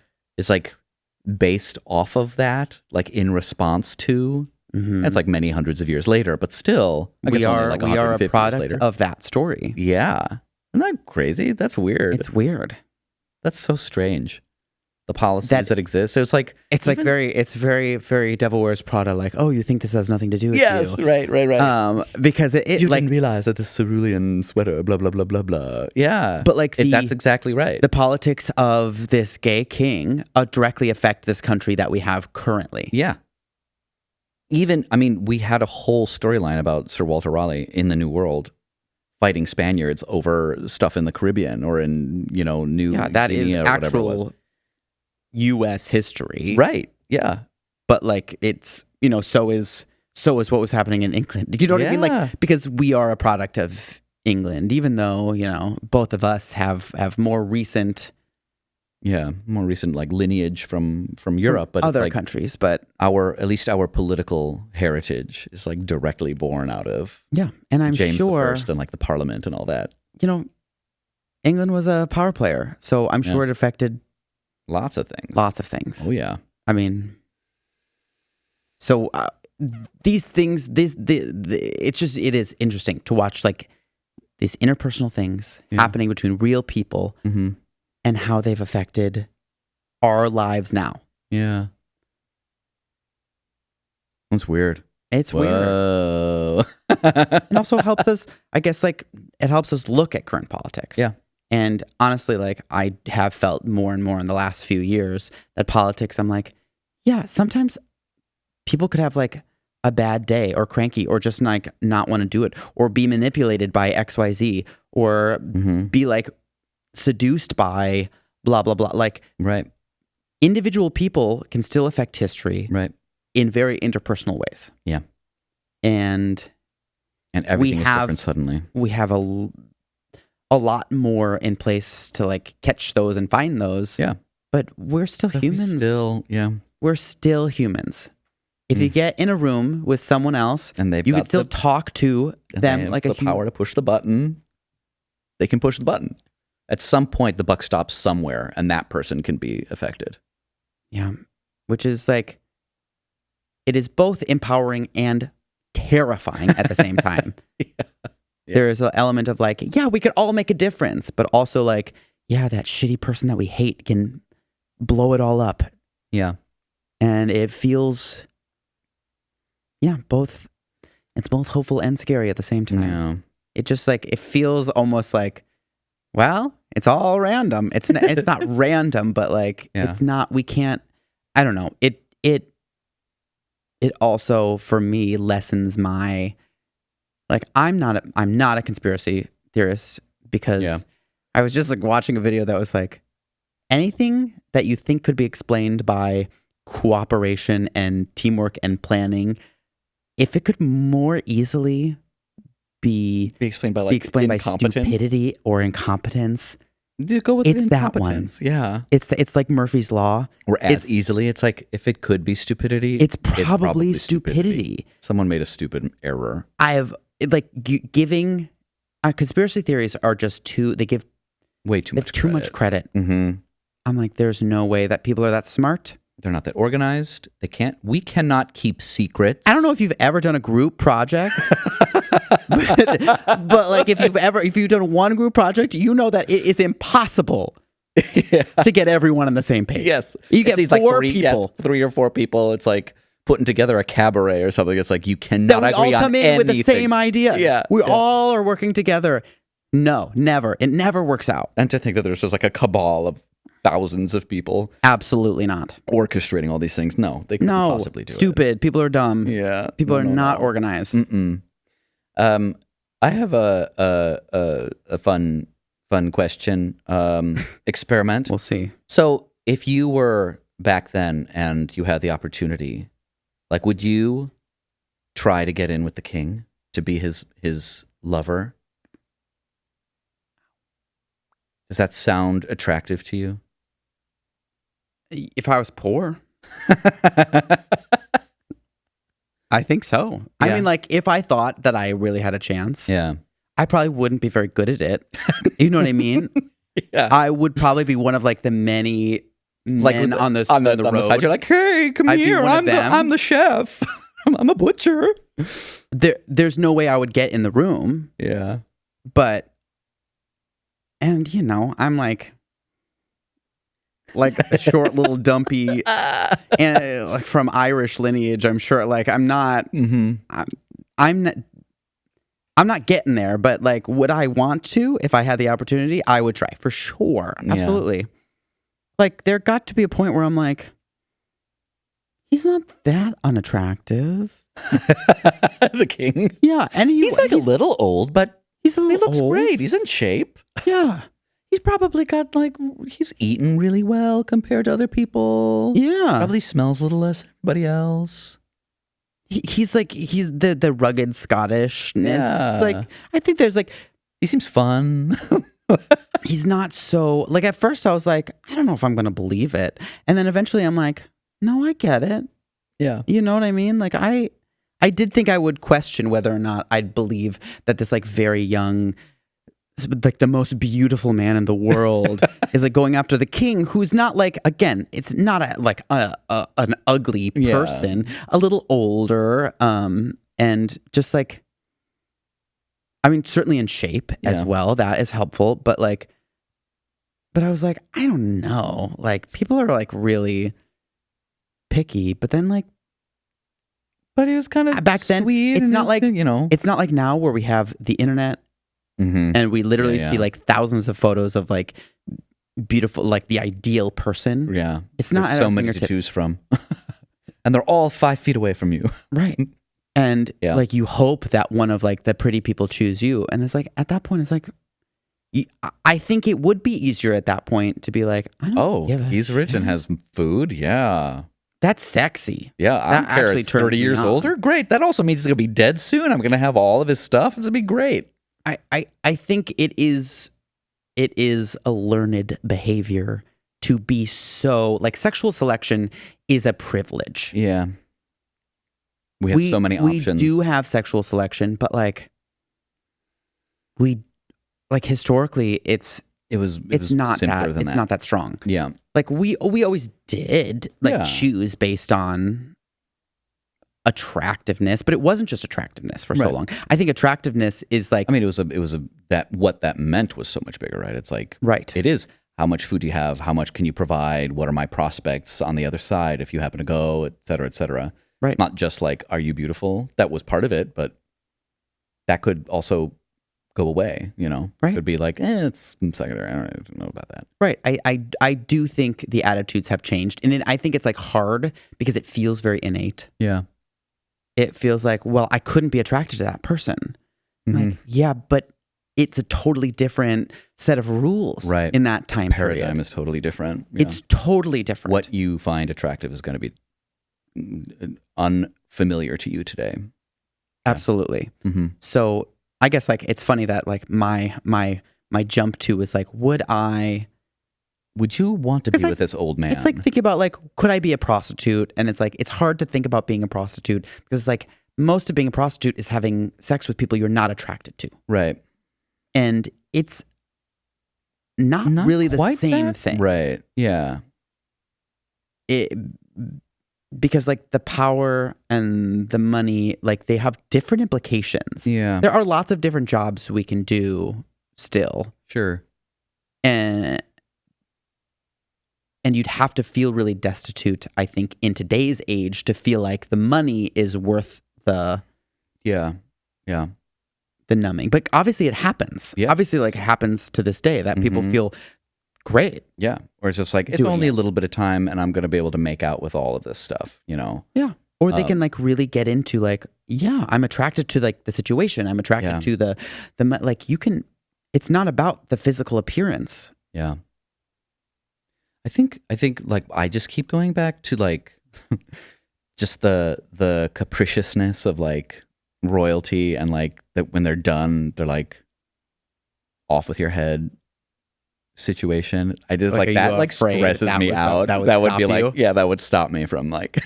based off of that, in response to. Mm-hmm. It's many hundreds of years later, but still, I guess we only are a 150 years product later. of that story. Yeah. Isn't that crazy? That's weird. It's weird. That's so strange. The policies that exist. It's It's even- very, very Devil Wears Prada. Oh, you think this has nothing to do with yes, you? right. Because it You didn't realize that this cerulean sweater, blah blah blah blah blah. Yeah, But that's exactly right. the politics of this gay king directly affect this country that we have currently. Yeah. Even, we had a whole storyline about Sir Walter Raleigh in the New World fighting Spaniards over stuff in the Caribbean or in, New that is Guinea or whatever it was. actual U.S. history, Right. Yeah. But it's so is what was happening in England. You know what I mean? Yeah. Because we are a product of England, even though both of us have more recent more recent like lineage from Europe, but other it's like countries, but at least our political heritage is like directly born out of and I'm James sure the First and like the Parliament and all that. England was a power player, so I'm sure it affected lots of things. Oh yeah. I mean, so these things, it is interesting to watch like these interpersonal things happening between real people and how they've affected our lives now. Yeah. That's weird. It's Whoa. weird. It also helps us, I guess, like it helps us look at current politics. Yeah. And honestly, like I have felt more and more in the last few years that politics, I'm like, yeah, sometimes people could have like a bad day or cranky or just like not want to do it or be manipulated by XYZ or be like seduced by blah, blah, blah. Like individual people can still affect history in very interpersonal ways. Yeah. And everything is different suddenly. We have a lot more in place to like catch those and find those. Yeah. But we're still humans. We're still humans. If you get in a room with someone else, and you can still talk to them like a human. Power to push the button. They can push the button. At some point, the buck stops somewhere, and that person can be affected. Yeah. Which is like, it is both empowering and terrifying at the same time. There is an element of like, yeah, we could all make a difference, but also like, yeah, that shitty person that we hate can blow it all up. Yeah. And it feels, it's both hopeful and scary at the same time. Yeah. It just like, it feels almost like, well, it's all random. It's not random, but like, it's not, we can't, I don't know. It also, for me, lessens my, like, I'm not a conspiracy theorist because I was just like watching a video that was like, anything that you think could be explained by cooperation and teamwork and planning, if it could more easily be explained by stupidity or incompetence, go with it's that one. Yeah, it's like Murphy's Law, or easily. It's like if it could be stupidity, it's probably stupidity. Someone made a stupid error. I have like giving conspiracy theories are just they give way too much credit. I'm like, there's no way that people are that smart. They're not that organized. We cannot keep secrets. I don't know if you've ever done a group project, but like if you've done one group project, you know that it is impossible to get everyone on the same page. Yes. You get four people. 3 or 4 people. It's like putting together a cabaret or something. It's like you cannot agree on anything. We all come in with the same idea. Yeah. We all are working together. No, never. It never works out. And to think that there's just like a cabal of thousands of people absolutely not orchestrating all these things. No, they couldn't possibly do stupid. People are dumb. Yeah, people are not organized. I have a fun question experiment. We'll see. So if you were back then and you had the opportunity, like, would you try to get in with the king to be his lover? Does that sound attractive to you? If I was poor, I think so. I mean, like, if I thought that I really had a chance, I probably wouldn't be very good at it. You know what I mean? I would probably be one of like the many men on the road. Side, you're like, hey, come here. I'm the chef. I'm a butcher. There's no way I would get in the room. Yeah. But, and you know, I'm like a short little dumpy and like from Irish lineage. I'm sure like I'm not getting there, but like, would I want to? If I had the opportunity, I would try for sure. Absolutely. Yeah. Like, there got to be a point where I'm like, he's not that unattractive. The king. Yeah. And he's a little old, but he looks old. Great. He's in shape. Yeah. He's probably got he's eaten really well compared to other people. Yeah. Probably smells a little less than everybody else. He's the rugged Scottishness. Yeah. Like, I think there's like, he seems fun. He's not so, like, at first I was like, I don't know if I'm going to believe it. And then eventually I'm like, no, I get it. Yeah. You know what I mean? Like, I did think I would question whether or not I'd believe that this, like, very young, like, the most beautiful man in the world is, like, going after the king, who's not, like, again, it's not an ugly person, a little older, and just, like, I mean, certainly in shape as well. That is helpful. But I was like, I don't know. Like, people are, like, really picky. But then, like, but he was kind of back then, sweet. it's not like, it's not like now where we have the internet and we literally see, like, thousands of photos of, like, beautiful, like, the ideal person. Yeah. It's not There's so many to choose from. And they're all 5 feet away from you. Right. And like, you hope that one of, like, the pretty people choose you. And it's like, at that point, it's like, I think it would be easier at that point to be like, I don't give a he's rich and has food. Yeah. That's sexy. Yeah. I don't care. It's 30 years older. Great. That also means he's going to be dead soon. I'm going to have all of his stuff. It's going to be great. I think it is a learned behavior to be so, like, sexual selection is a privilege. Yeah. We have so many options. We do have sexual selection, but, like, historically, it's not simpler than that. It's not that strong. Yeah. Like, we always did, like, choose based on attractiveness, but it wasn't just attractiveness for so long. I think attractiveness is, like, I mean, what that meant was so much bigger, right? It's like, it is, how much food do you have? How much can you provide? What are my prospects on the other side if you happen to go, et cetera, et cetera. Right. Not just like, are you beautiful? That was part of it, but that could also go away, Right. It could be like, it's secondary. I don't know about that. Right. I do think the attitudes have changed. And I think it's, like, hard because it feels very innate. Yeah. It feels like, well, I couldn't be attracted to that person. Like, yeah, but it's a totally different set of rules in that time period. Paradigm is totally different. Yeah. It's totally different. What you find attractive is going to be unfamiliar to you today. Absolutely. So I guess, like, it's funny that, like, my jump to is, like, would you want to be with this old man? It's like thinking about, like, could I be a prostitute? And it's like, it's hard to think about being a prostitute because it's like most of being a prostitute is having sex with people you're not attracted to. Right. And it's not really the same thing. Right. Yeah. Because, like, the power and the money, like, they have different implications. Yeah. There are lots of different jobs we can do still. Sure. And you'd have to feel really destitute, I think, in today's age to feel like the money is worth the numbing. But obviously it happens. Yeah. Obviously, like, it happens to this day that people feel great. Yeah. Or it's just like, it's only a little bit of time and I'm going to be able to make out with all of this stuff, Yeah. Or they can, like, really get into, like, I'm attracted to, like, the situation. I'm attracted to the like, you can, it's not about the physical appearance. Yeah. I think like, I just keep going back to, like, just the capriciousness of, like, royalty and, like, that when they're done, they're like off with your head situation. I just like that, like, stresses me out. That would be like, that would stop me from, like,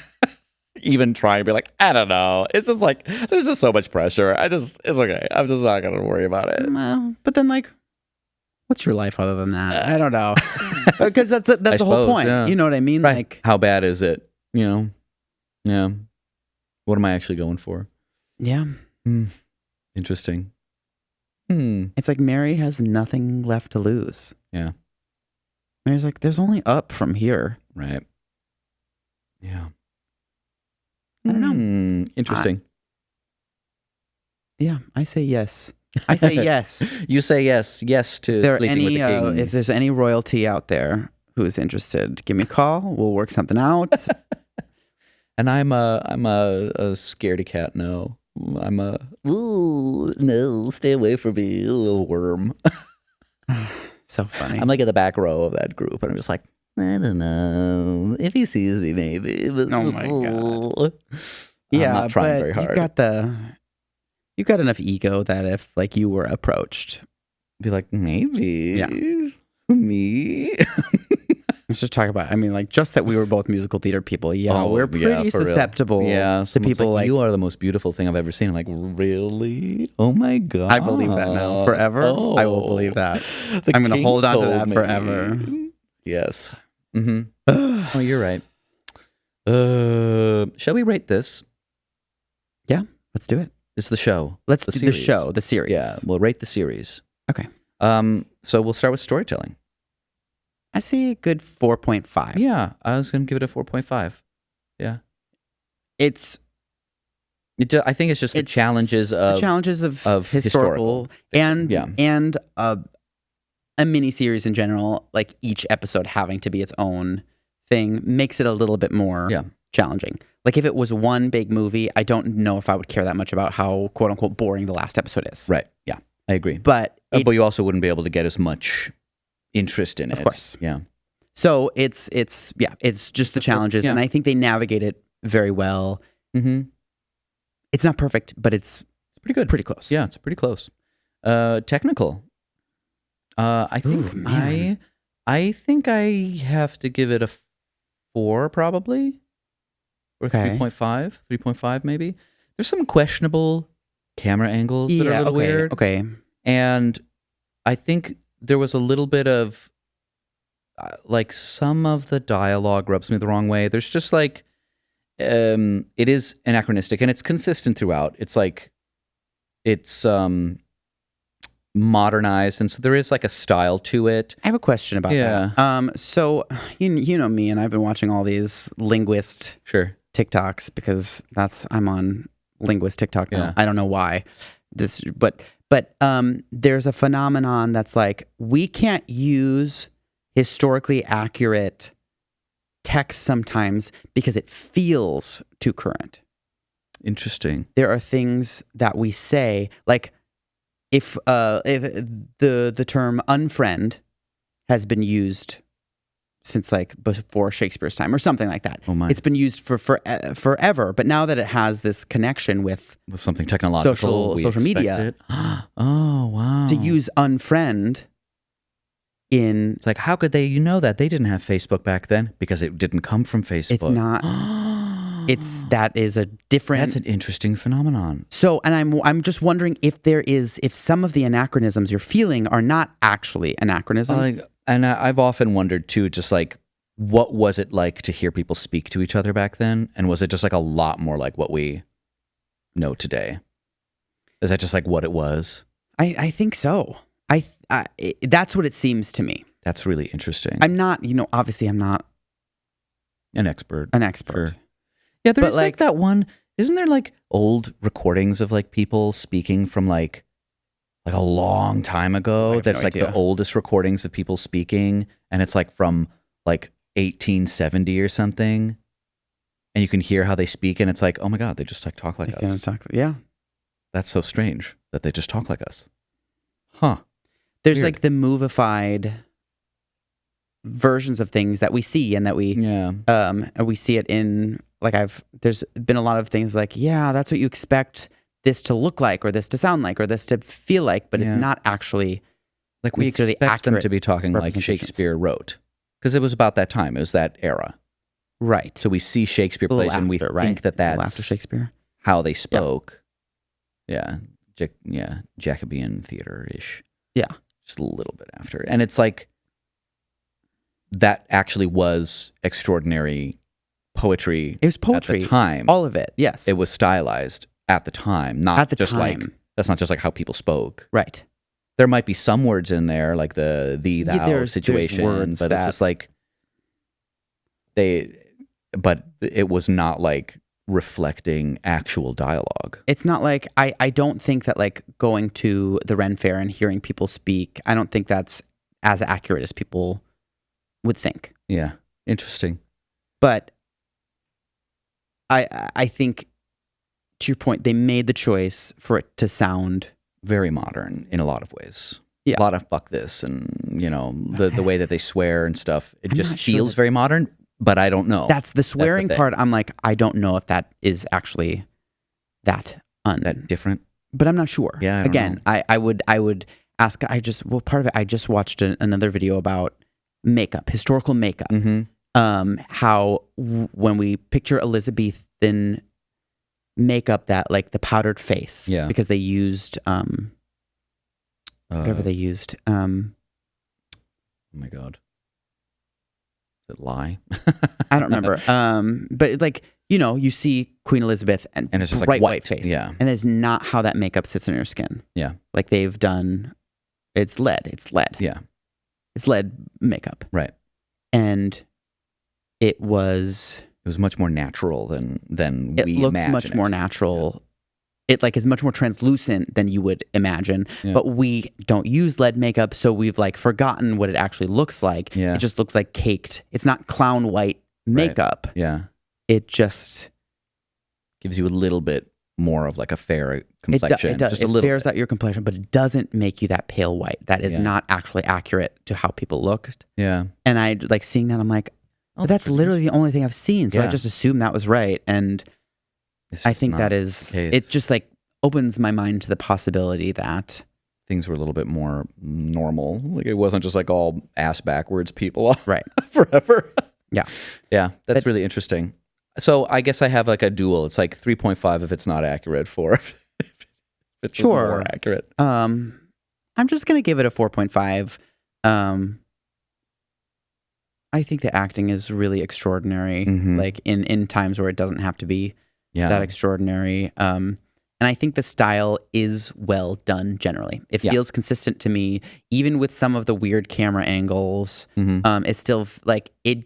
even trying to be like, I don't know. It's just like, there's just so much pressure. It's okay. I'm just not going to worry about it. But then, like, what's your life other than that? I don't know. Because that's the whole point. Yeah. You know what I mean? Right. Like, how bad is it? Yeah. What am I actually going for? Yeah. Interesting. It's like Mary has nothing left to lose. Yeah. Mary's like, there's only up from here. Right. Yeah. I don't know. Interesting. Yeah, I say yes. I say yes. You say yes. Yes to sleeping with the king. If there's any royalty out there who's interested, give me a call. We'll work something out. And I'm a scaredy cat. No, no, stay away from me, you little worm. So funny. I'm like in the back row of that group, and I'm just like, I don't know if he sees me, maybe. Oh my god. Yeah, I'm not trying very hard. You got enough ego that if, like, you were approached, be like, maybe. Yeah. Me. Let's just talk about it. I mean, like, just that we were both musical theater people. Yeah, we're pretty for real. susceptible Yeah, to people like, you are the most beautiful thing I've ever seen. I'm like, really? Oh my God. I believe that now. Forever. Oh. I will believe that. The I'm going to king hold on to told that me. forever. Yes. Mm-hmm. Oh, you're right. Shall we rate this? Yeah, let's do it. It's the show. Let's the do series. the show, the series. Yeah, we'll rate the series. Okay. So we'll start with storytelling. I say a good 4.5. Yeah, I was going to give it a 4.5. Yeah. I think it's just the challenges of historical and yeah. and a mini series in general, like each episode having to be its own thing, makes it a little bit more challenging. Like if it was one big movie, I don't know if I would care that much about how quote unquote boring the last episode is. Right. Yeah, I agree. But you also wouldn't be able to get as much interest in it. Of course. Yeah. So it's just the challenges, and I think they navigate it very well. Mm-hmm. It's not perfect, but it's pretty good. Pretty close. Yeah, it's pretty close. Technical. I think I think I have to give it a 4 probably. Or 3.5 maybe. There's some questionable camera angles that are a little weird. Okay. And I think there was a little bit of like some of the dialogue rubs me the wrong way. There's just like it is anachronistic and it's consistent throughout. It's like it's modernized, and so there is like a style to it. I have a question about that. So you know me, and I've been watching all these linguist TikToks because I'm on linguist TikTok now. Yeah. I don't know why but there's a phenomenon that's like we can't use historically accurate text sometimes because it feels too current. Interesting. There are things that we say, like if the term unfriend has been used since like before Shakespeare's time or something like that. Oh my. It's been used for forever, but now that it has this connection with something technological, social media, oh wow, to use unfriend in it's like how could they that they didn't have Facebook back then because it didn't come from Facebook. It's not. That is a different. That's an interesting phenomenon. So, and I'm just wondering if some of the anachronisms you're feeling are not actually anachronisms. And I've often wondered too, just like, what was it like to hear people speak to each other back then? And was it just like a lot more like what we know today? Is that just like what it was? I think so. That's what it seems to me. That's really interesting. I'm not, obviously I'm not an expert. Sure. Yeah, there's like that one, isn't there like old recordings of like people speaking from like a long time ago? That's like the oldest recordings of people speaking, and it's like from like 1870 or something. And you can hear how they speak, and it's like, oh my God, they just like talk like us. Yeah. That's so strange that they just talk like us. Huh. There's Weird. like the movified versions of things that we see and that we see it in there's been a lot of things like, yeah, that's what you expect this to look like or this to sound like or this to feel like, but it's not actually like we expect them to be talking like Shakespeare wrote, because it was about that time. It was that era. Right. So we see Shakespeare plays and we think that that's after Shakespeare, how they spoke. Yeah. Jacobean theater-ish. Yeah. Just a little bit after. And it's like, that actually was extraordinary poetry. It was poetry. At the time. All of it, yes. It was stylized at the time. Not at the just time. like, that's not just like how people spoke. Right. There might be some words in there, like the thou situation, but it's just like, but it was not like reflecting actual dialogue. It's not like, I don't think that like going to the Ren Fair and hearing people speak, I don't think that's as accurate as people would think. Yeah. Interesting. But I think, to your point, they made the choice for it to sound very modern in a lot of ways. Yeah. A lot of fuck this and, the way that they swear and stuff. It just sure feels very modern, but I don't know. That's the swearing part. I'm like, I don't know if that is actually that different. But I'm not sure. Yeah. I would ask. Part of it, I just watched another video about makeup, historical makeup. How when we picture Elizabethan makeup, that like the powdered face, because they used whatever they used. Oh my God. Is it lie? I don't remember. But it's like, you see Queen Elizabeth and it's just bright like white face. Yeah. And it's not how that makeup sits on your skin. Yeah. Like they've done, it's lead. Yeah. It's lead makeup. Right. And it was much more natural than we looks imagine. Much more natural. It like is much more translucent than you would imagine. Yeah. But we don't use lead makeup, so we've like forgotten what it actually looks like. Yeah. It just looks like caked. It's not clown white makeup. Right. Yeah. It just gives you a little bit more of like a fair complexion. It does. Just a little fairs out your complexion, but it doesn't make you that pale white. That is not actually accurate to how people looked. Yeah. And I like seeing that, I'm like, but that's literally the only thing I've seen. So I just assumed that was right. And I think that is, it just like opens my mind to the possibility that things were a little bit more normal. Like it wasn't just like all ass backwards people right forever. Yeah. Yeah. That's really interesting. So I guess I have like a dual. It's like 3.5 if it's not accurate, 4 if it's more accurate. I'm just going to give it a 4.5. I think the acting is really extraordinary, like in times where it doesn't have to be that extraordinary. And I think the style is well done generally. It feels consistent to me, even with some of the weird camera angles. It's still like it.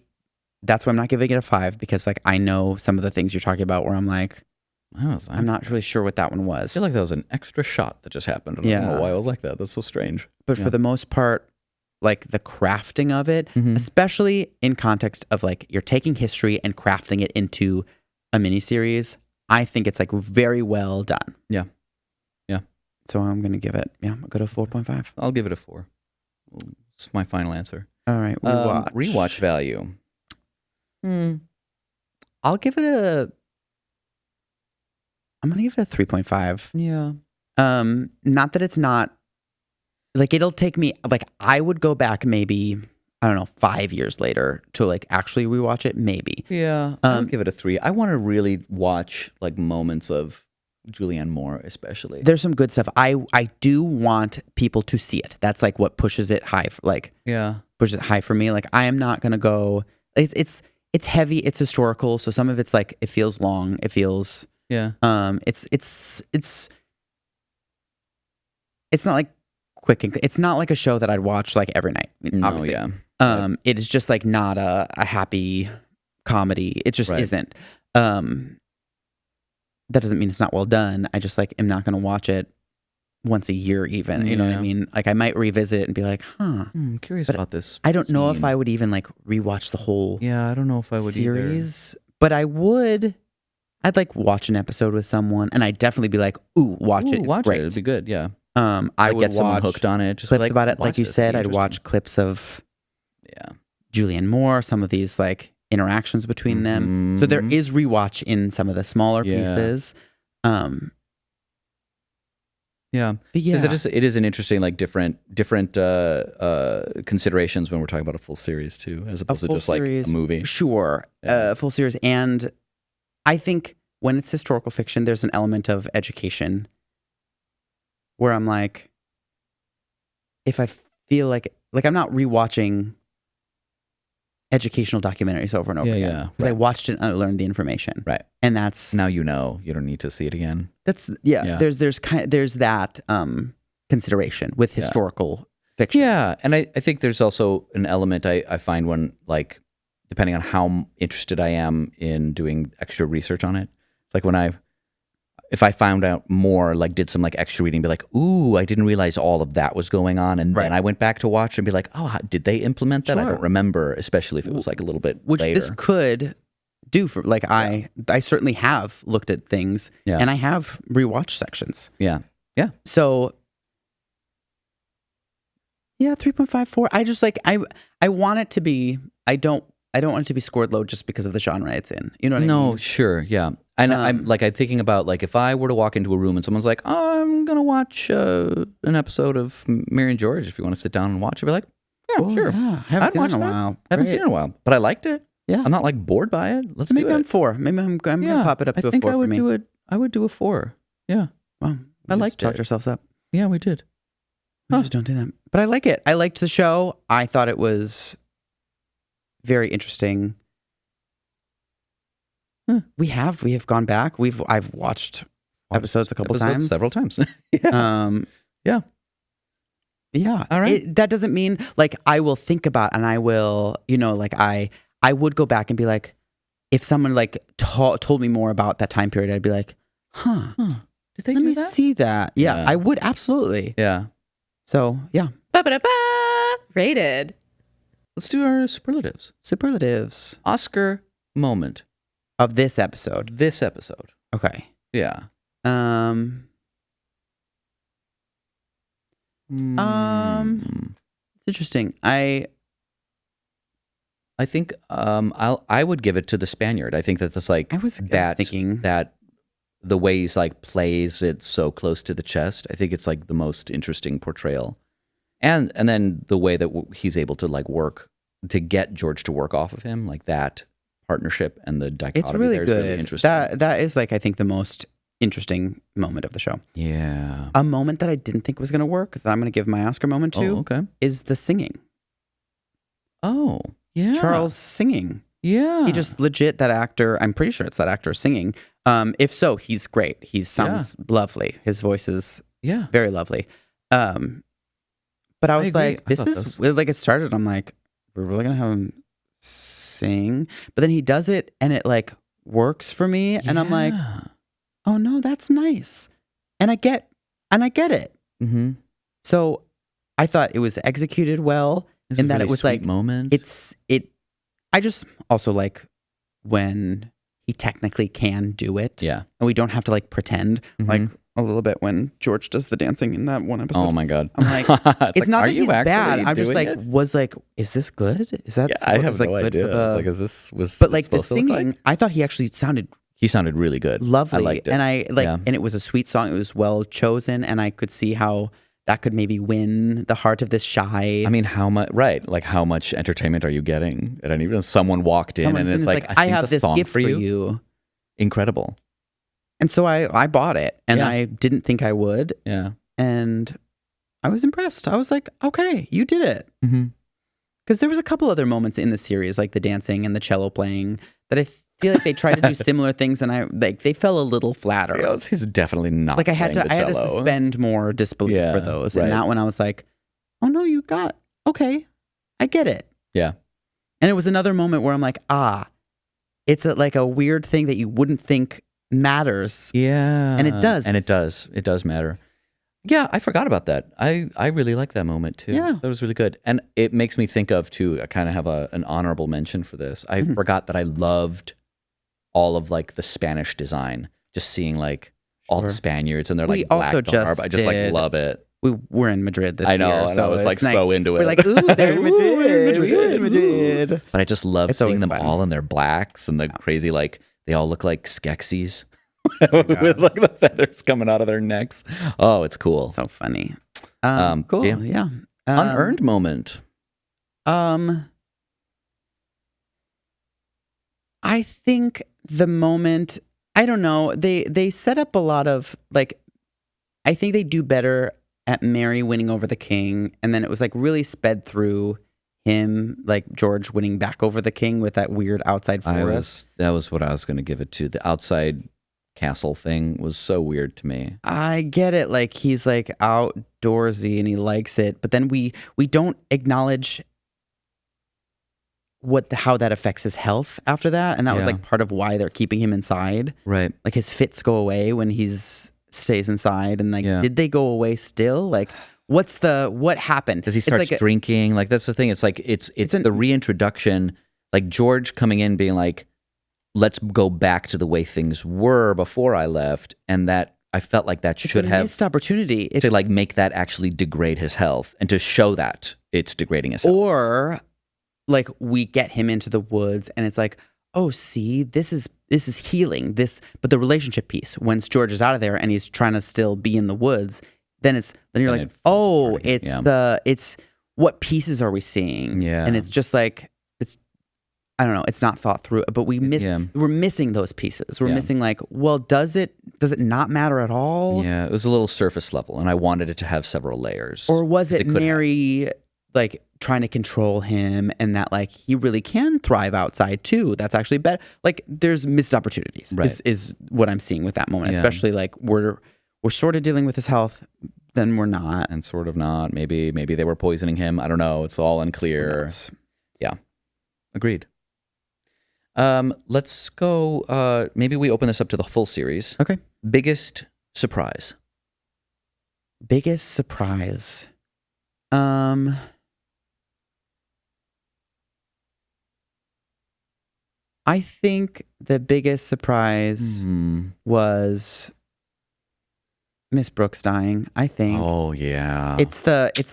That's why I'm not giving it a 5, because like I know some of the things you're talking about where I'm like, I'm not really sure what that one was. I feel like that was an extra shot that just happened. I don't know why I was like that. That's so strange. But for the most part, like the crafting of it, especially in context of like you're taking history and crafting it into a miniseries, I think it's like very well done. Yeah. Yeah. So I'm going to give it, I'll go to 4.5. I'll give it a 4. It's my final answer. All right. Rewatch value. I'll give it I'm going to give it a 3.5. Yeah. Not that it's not, like it'll take me, like I would go back maybe, I don't know, 5 years later to like actually rewatch it, maybe. Yeah. I'll give it a 3. I want to really watch like moments of Julianne Moore, especially. There's some good stuff. I do want people to see it. That's like what pushes it high, pushes it high for me. Like I am not going to go, it's heavy, it's historical. So some of it's like, it feels long. It feels, it's not like quick and it's not like a show that I'd watch like every night. Obviously. It is just like not a happy comedy. It just isn't. That doesn't mean it's not well done. I just like am not going to watch it once a year even. You know what I mean? Like I might revisit it and be like, I'm curious about this. I don't know if I would even like rewatch the whole I don't know if I would series, but I would. I'd like watch an episode with someone and I'd definitely be like, ooh, watch it. It's watch great. it. It'd be good. Yeah. I would get someone watch hooked on it. Just clips like, about it. Like you said, I'd watch clips of Julianne Moore, some of these like interactions between them. So there is rewatch in some of the smaller pieces. But it is an interesting, like different considerations when we're talking about a full series too, as opposed to just series, like a movie. Sure. Full series. And I think when it's historical fiction, there's an element of education where I'm like, if I feel like I'm not rewatching educational documentaries over and over again. Because I watched it and I learned the information. Right. And that's now you don't need to see it again. There's that consideration with historical fiction. Yeah. And I think there's also an element I find when like depending on how interested I am in doing extra research on it. It's like if I found out more, like did some like extra reading, be like, ooh, I didn't realize all of that was going on. And then I went back to watch and be like, oh, did they implement that? I don't remember, especially if it was like a little bit later. This could do for, like, I certainly have looked at things and I have rewatched sections. Yeah. Yeah. So, 3.54. I just like, I want it to be, I don't want it to be scored low just because of the genre it's in. You know what I mean? No, sure. Yeah. And I'm thinking about like if I were to walk into a room and someone's like, oh, I'm gonna watch an episode of Mary and George. If you want to sit down and watch, I'd be like, yeah, sure. Yeah, I haven't seen it in a while. Haven't seen it in a while, but I liked it. Yeah, I'm not like bored by it. Let's maybe do it. I'm 4. Maybe I'm gonna pop it up to a 4 for me. I would do a 4. Yeah. Well, I liked it. Talked ourselves up. Yeah, we did. We just don't do that. But I like it. I liked the show. I thought it was very interesting. We have gone back. I've watched episodes a couple times, several times. Yeah. Yeah. All right. That doesn't mean like I will think about and I will, like I would go back and be like, if someone like told me more about that time period, I'd be like, Did they let do me that? see that. Yeah, Yeah. I would absolutely. Yeah. So yeah. Ba-ba-da-ba! Rated. Let's do our superlatives. Superlatives Oscar moment. of this episode. This episode. Okay. Yeah. It's interesting. I think I would give it to the Spaniard. I think that's just like I was thinking that the way he's like plays it so close to the chest. I think it's like the most interesting portrayal, and then the way that he's able to like work to get George to work off of him, like that partnership and the dichotomy. It's really there good. is really interesting. That is like I think the most interesting moment of the show. Yeah. A moment that I didn't think was going to work that I'm going to give my Oscar moment to okay. is the singing. Oh, yeah. Charles singing. Yeah. He just legit, that actor, I'm pretty sure it's that actor singing. If so, he's great. He sounds lovely. His voice is very lovely. But I was like, this is, like it started, I'm like, we're really going to have him sing? But then he does it and it like works for me. And I'm like, oh no, that's nice. And I get it. Mm-hmm. So I thought it was executed well. In that really it was sweet like moment. I just also like when he technically can do it. Yeah. And we don't have to like pretend like a little bit when George does the dancing in that one episode. Oh my God. I'm like, it's not that he's bad. I'm just like, is this good? Is that I have like no good idea. for the... Like, is this was But like the singing, I thought he actually sounded he sounded really good. Lovely. I liked it. And I like and it was a sweet song. It was well chosen and I could see how that could maybe win the heart of this shy. I mean, how much? Right, like how much entertainment are you getting? And even someone walked in and it's like, I have this gift for you. Incredible. And so I bought it, and I didn't think I would. Yeah. And I was impressed. I was like, okay, you did it. Because there was a couple other moments in the series, like the dancing and the cello playing, that I feel like they tried to do similar things, and they fell a little flatter. He's definitely not. Like I had to suspend more disbelief for those. And that one, I was like, oh no, you got okay, I get it. Yeah. And it was another moment where I'm like, it's like a weird thing that you wouldn't think matters. Yeah. And it does. And it does. It does matter. Yeah, I forgot about that. I really like that moment too. Yeah. That was really good. And it makes me think of too, I kind of have an honorable mention for this. I forgot that I loved all of like the Spanish design. Just seeing like all the Spaniards and they're like black garb. I just like love it. We were in Madrid this year. I know, and I was like so into it. We're like, ooh, they're in Madrid. We're in Madrid. But I just love seeing them all in their blacks and the crazy, like, they all look like Skeksis with like the feathers coming out of their necks. Oh, it's cool. So funny. Cool. Yeah. Unearned moment. I think the moment, I don't know, they set up a lot of, like, I think they do better at Mary winning over the king, and then it was like really sped through him, like George winning back over the king with that weird outside forest. That was what I was going to give it to. The outside castle thing was so weird to me. I get it, like he's like outdoorsy and he likes it, but then we don't acknowledge how that affects his health after that, and that was like part of why they're keeping him inside. Right, like his fits go away when stays inside, and like did they go away still? Like what happened? Does he start drinking? Like that's the thing. It's like it's the reintroduction, like George coming in being like, let's go back to the way things were before I left, and that I felt like that should have missed opportunity to like make that actually degrade his health and to show that it's degrading his health. Or like we get him into the woods and it's like, oh, see, this is healing. But the relationship piece, once George is out of there and he's trying to still be in the woods, then you're And like, it falls oh, apart again. it's what pieces are we seeing? Yeah. And it's just like, I don't know, it's not thought through, but we're missing those pieces. We're missing like, well, does it not matter at all? Yeah, it was a little surface level, and I wanted it to have several layers. Or was it could Mary like trying to control him, and that like he really can thrive outside too? That's actually better. Like there's missed opportunities, Right. is what I'm seeing with that moment. Yeah. Especially like we're sort of dealing with his health, then we're not. And sort of not. Maybe they were poisoning him. I don't know. It's all unclear. Yeah. Agreed. Let's go. Maybe we open this up to the full series. Okay. Biggest surprise. Biggest surprise. I think the biggest surprise was Miss Brooks dying. I think. Oh yeah. It's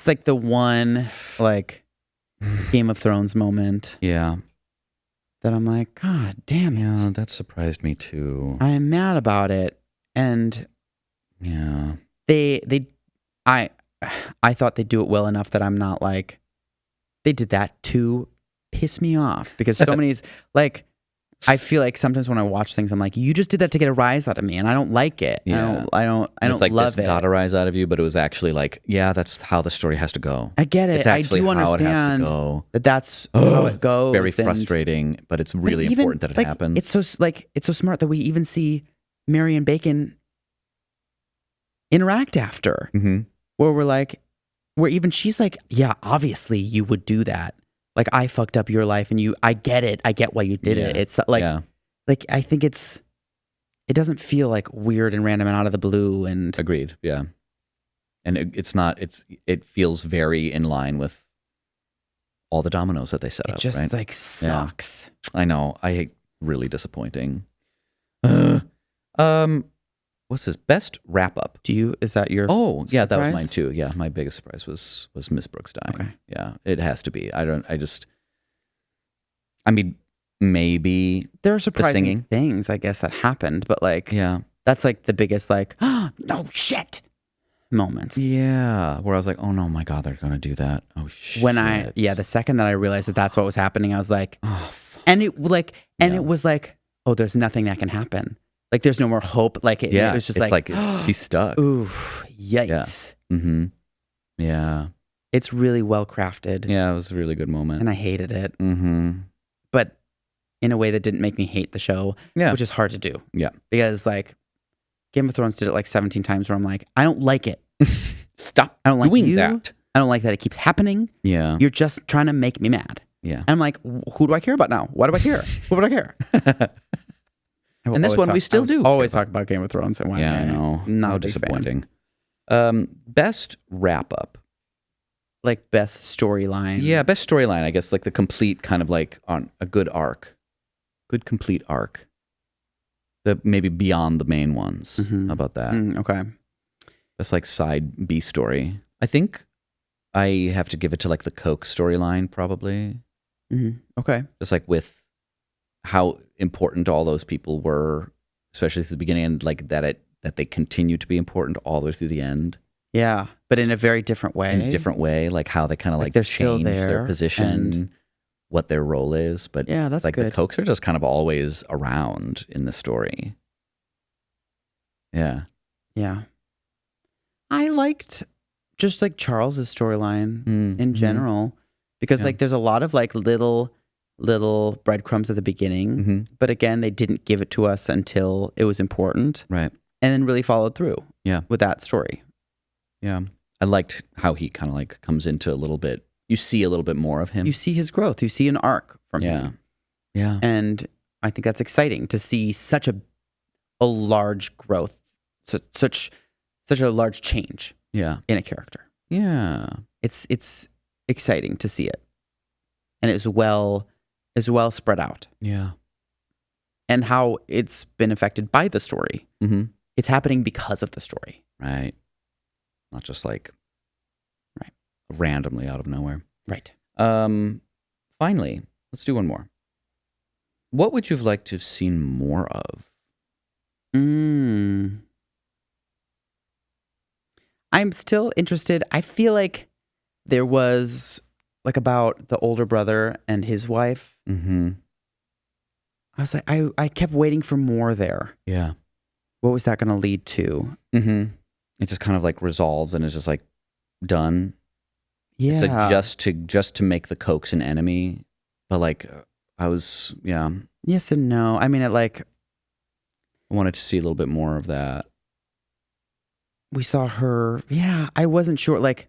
like the one like Game of Thrones moment Yeah. that I'm like, God damn it. Yeah, that surprised me too. I am mad about it. And Yeah. I thought they'd do it well enough that I'm not like, they did that to piss me off, because so many like, I feel like sometimes when I watch things, I'm like, you just did that to get a rise out of me, and I don't like it. Yeah. I don't It's like love this it. got a rise out of you, but it was actually like, yeah, that's how the story has to go. I get it. It's actually I do how it has to understand go. that that's how it goes. Very and- frustrating, but it's really but even, important that it like, happens. It's so smart that we even see Mary and Bacon interact after, Mm-hmm. where we're like, where even she's like, yeah, obviously you would do that. Like, I fucked up your life, and I get it. I get why you did it. Yeah. It's like, Yeah. like I think it doesn't feel like weird and random and out of the blue. And Agreed. Yeah. And it feels very in line with all the dominoes that they set it up. just right? like sucks. I know. Really disappointing. What's this? Best wrap up. Is that your Oh, yeah, that was surprise? mine too. Yeah, my biggest surprise was Miss Brooks dying. Okay. Yeah, it has to be. I mean, maybe. There are surprising singing. things, I guess, that happened, but like, Yeah. that's like the biggest like, oh, no shit moments. Yeah, where I was like, oh no, my God, they're gonna do that. Oh shit. When the second that I realized that that's what was happening, I was like, Oh, fuck. and it Yeah. was like, oh, there's nothing that can happen. Like, there's no more hope. Like, it was just it's like, she's stuck. oof, yikes. Mm-hmm. Yeah. It's really well crafted, Yeah, it was a really good moment. and I hated it, Mm-hmm. but in a way that didn't make me hate the show, Yeah. which is hard to do. Yeah. Because like Game of Thrones did it like 17 times, where I'm like, I don't like it. Stop I don't like doing you. that. I don't like that it keeps happening. Yeah. You're just trying to make me mad. Yeah. And I'm like, who do I care about now? Why do I care? Who do I care? I will And this always one we still I do always talk about Game of Thrones and why Yeah, I know. I'm not How a big fan. disappointing. Best wrap up. Like best storyline. Yeah, best storyline, I guess, like the complete kind of like on a good arc. Good complete arc. Maybe beyond the main ones. Mhm. How about that? Okay. That's like side B story. I think I have to give it to like the Coke storyline, probably. Okay. Just like with how important all those people were, especially at the beginning, and like that they continue to be important all the way through the end. Yeah, but in a very different way. In a different way, like how they kind of like they're still change there, their position, what their role is. But Yeah, that's like good. the Cokes are just kind of always around in the story. Yeah. Yeah. I liked just like Charles's storyline in general, because Yeah. like there's a lot of like little breadcrumbs at the beginning, Mm-hmm. but again, they didn't give it to us until it was important, Right. and then really followed through. Yeah. With that story. Yeah. I liked how he kind of like comes into a little bit. You see a little bit more of him. You see his growth. You see an arc from Yeah. him. Yeah. And I think that's exciting to see such a large growth, such a large change Yeah. in a character. Yeah. It's exciting to see it, and it's well spread out, Yeah. and how it's been affected by the story. Mm-hmm. It's happening because of the story. Right. Not just like Right. randomly out of nowhere. Right. Finally, let's do one more. What would you have liked to have seen more of? I'm still interested. I feel like there was like about the older brother and his wife. Mm-hmm. I was like, I kept waiting for more there. Yeah. What was that going to lead to? Mm-hmm. It just kind of like resolves and is just like done. Yeah. It's like just to make the Cokes an enemy. But like yeah. Yes and no. I mean, I wanted to see a little bit more of that. We saw her. Yeah. I wasn't sure. Like,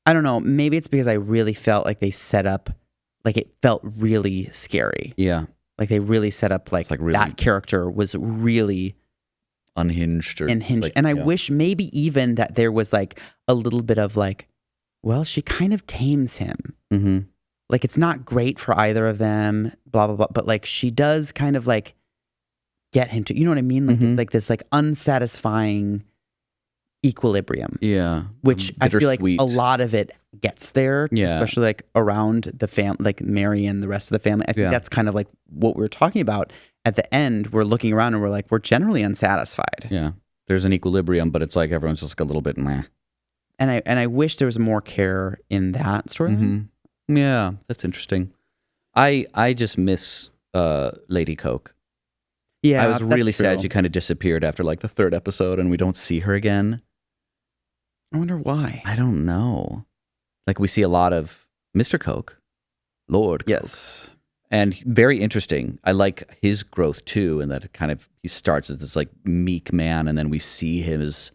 I don't know. Maybe it's because I really felt like they set up, like it felt really scary. Yeah. Like they really set up like really that character was really unhinged or unhinged. like, and I wish maybe even that there was like a little bit of like, well, she kind of tames him. Mm-hmm. Like it's not great for either of them, blah, blah, blah. But like she does kind of like get him to, you know what I mean? Like it's like this like unsatisfying equilibrium. Yeah. Which I feel like Bittersweet. a lot of it gets there, especially like around the like Mary and the rest of the family. I think that's kind of like what we're talking about. At the end, we're looking around and we're like, we're generally unsatisfied. Yeah. There's an equilibrium, but it's like everyone's just like a little bit meh. And I wish there was more care in that storyline. Mm-hmm. Yeah, that's interesting. I just miss Lady Coke. Yeah, I was really that's true. sad she kind of disappeared after like the third episode and we don't see her again. I wonder why. I don't know. Like we see a lot of Mr. Coke, Lord Coke. Yes. And very interesting. I like his growth too, and that kind of he starts as this like meek man, and then we see him as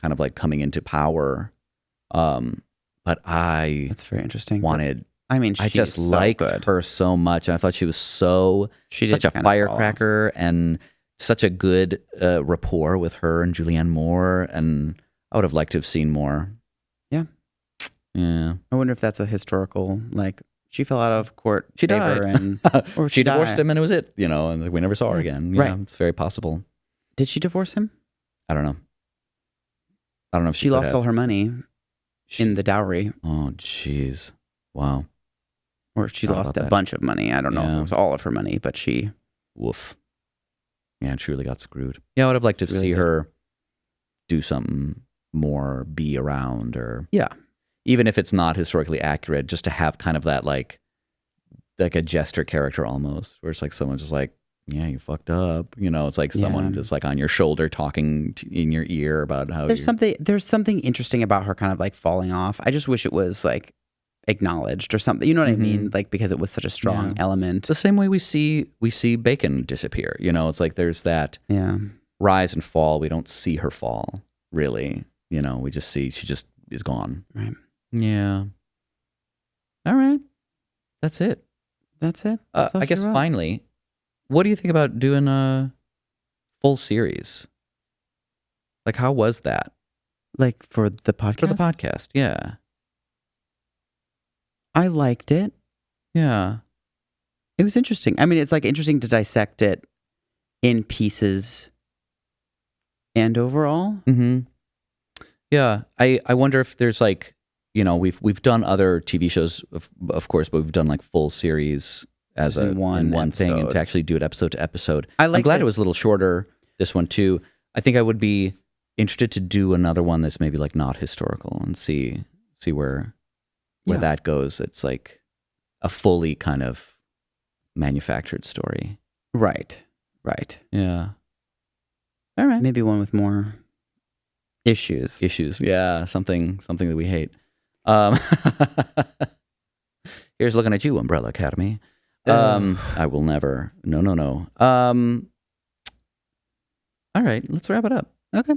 kind of like coming into power. But that's very interesting. Wanted. I mean, I just liked her so much, and I thought she was such a firecracker and such a good rapport with her and Julianne Moore, and I would have liked to have seen more. Yeah. Yeah. I wonder if that's a historical like. She fell out of court. She died. Or she divorced him and it was it, you know, and we never saw her again. Yeah, right. It's very possible. Did she divorce him? I don't know. I don't know if she lost all her money in the dowry. Oh, jeez. Wow. Or she lost a bunch of money. I don't know if it was all of her money, but she... Woof. Yeah, truly got screwed. Yeah, I would have liked to see her do something more, be around, or... Yeah. Even if it's not historically accurate, just to have kind of that like a jester character almost, where it's like someone just like, yeah, you fucked up. You know, it's like someone just like on your shoulder talking in your ear about how there's something interesting about her kind of like falling off. I just wish it was like acknowledged or something. You know what I mean? Like because it was such a strong element. The same way we see Bacon disappear. You know, it's like there's that rise and fall. We don't see her fall really. You know, we just see she just is gone. Right. Yeah. All right. That's it. That's it. I guess finally, what do you think about doing a full series? Like, how was that? Like for the podcast? For the podcast, yeah. I liked it. Yeah. It was interesting. I mean, it's like interesting to dissect it in pieces and overall. Mm-hmm. Yeah. I wonder if there's like, you know, we've done other TV shows, of course, but we've done like full series as in one thing, and to actually do it episode to episode. I'm glad it was a little shorter, this one too. I think I would be interested to do another one that's maybe like not historical and see where that goes. It's like a fully kind of manufactured story. Right. Yeah. All right. Maybe one with more issues. Yeah. Something that we hate. Here's looking at you, Umbrella Academy. I will never. No. All right, let's wrap it up. Okay.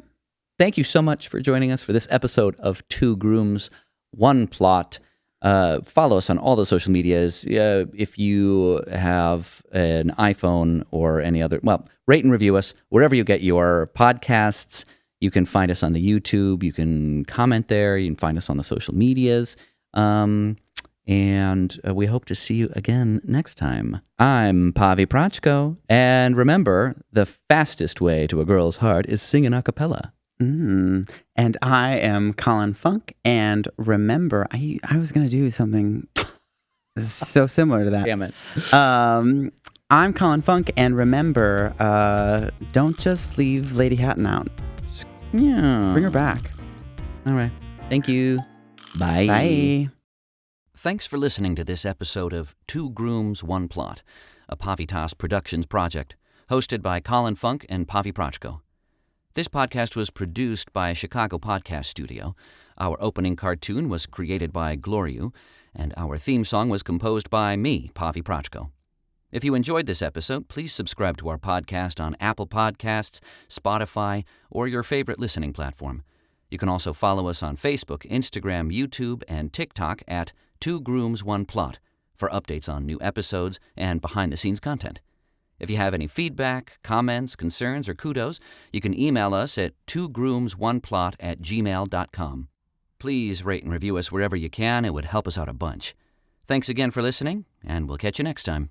Thank you so much for joining us for this episode of Two Grooms, One Plot. Follow us on all the social medias. If you have an iPhone or any other, rate and review us wherever you get your podcasts. You can find us on the YouTube. You can comment there. You can find us on the social medias. And we hope to see you again next time. I'm Pavi Proczko. And remember, the fastest way to a girl's heart is singing a cappella. And I am Colin Funk. And remember, I was going to do something so similar to that. Damn it. I'm Colin Funk, and remember, don't just leave Lady Hatton out. Just bring her back. All right. Thank you. Bye. Bye. Thanks for listening to this episode of Two Grooms, One Plot, a Pavitas Productions project, hosted by Colin Funk and Pavi Proczko. This podcast was produced by Chicago Podcast Studio. Our opening cartoon was created by Gloriu, and our theme song was composed by me, Pavi Proczko. If you enjoyed this episode, please subscribe to our podcast on Apple Podcasts, Spotify, or your favorite listening platform. You can also follow us on Facebook, Instagram, YouTube, and TikTok at Two Grooms, One Plot for updates on new episodes and behind-the-scenes content. If you have any feedback, comments, concerns, or kudos, you can email us at twogroomsoneplot@gmail.com. Please rate and review us wherever you can. It would help us out a bunch. Thanks again for listening, and we'll catch you next time.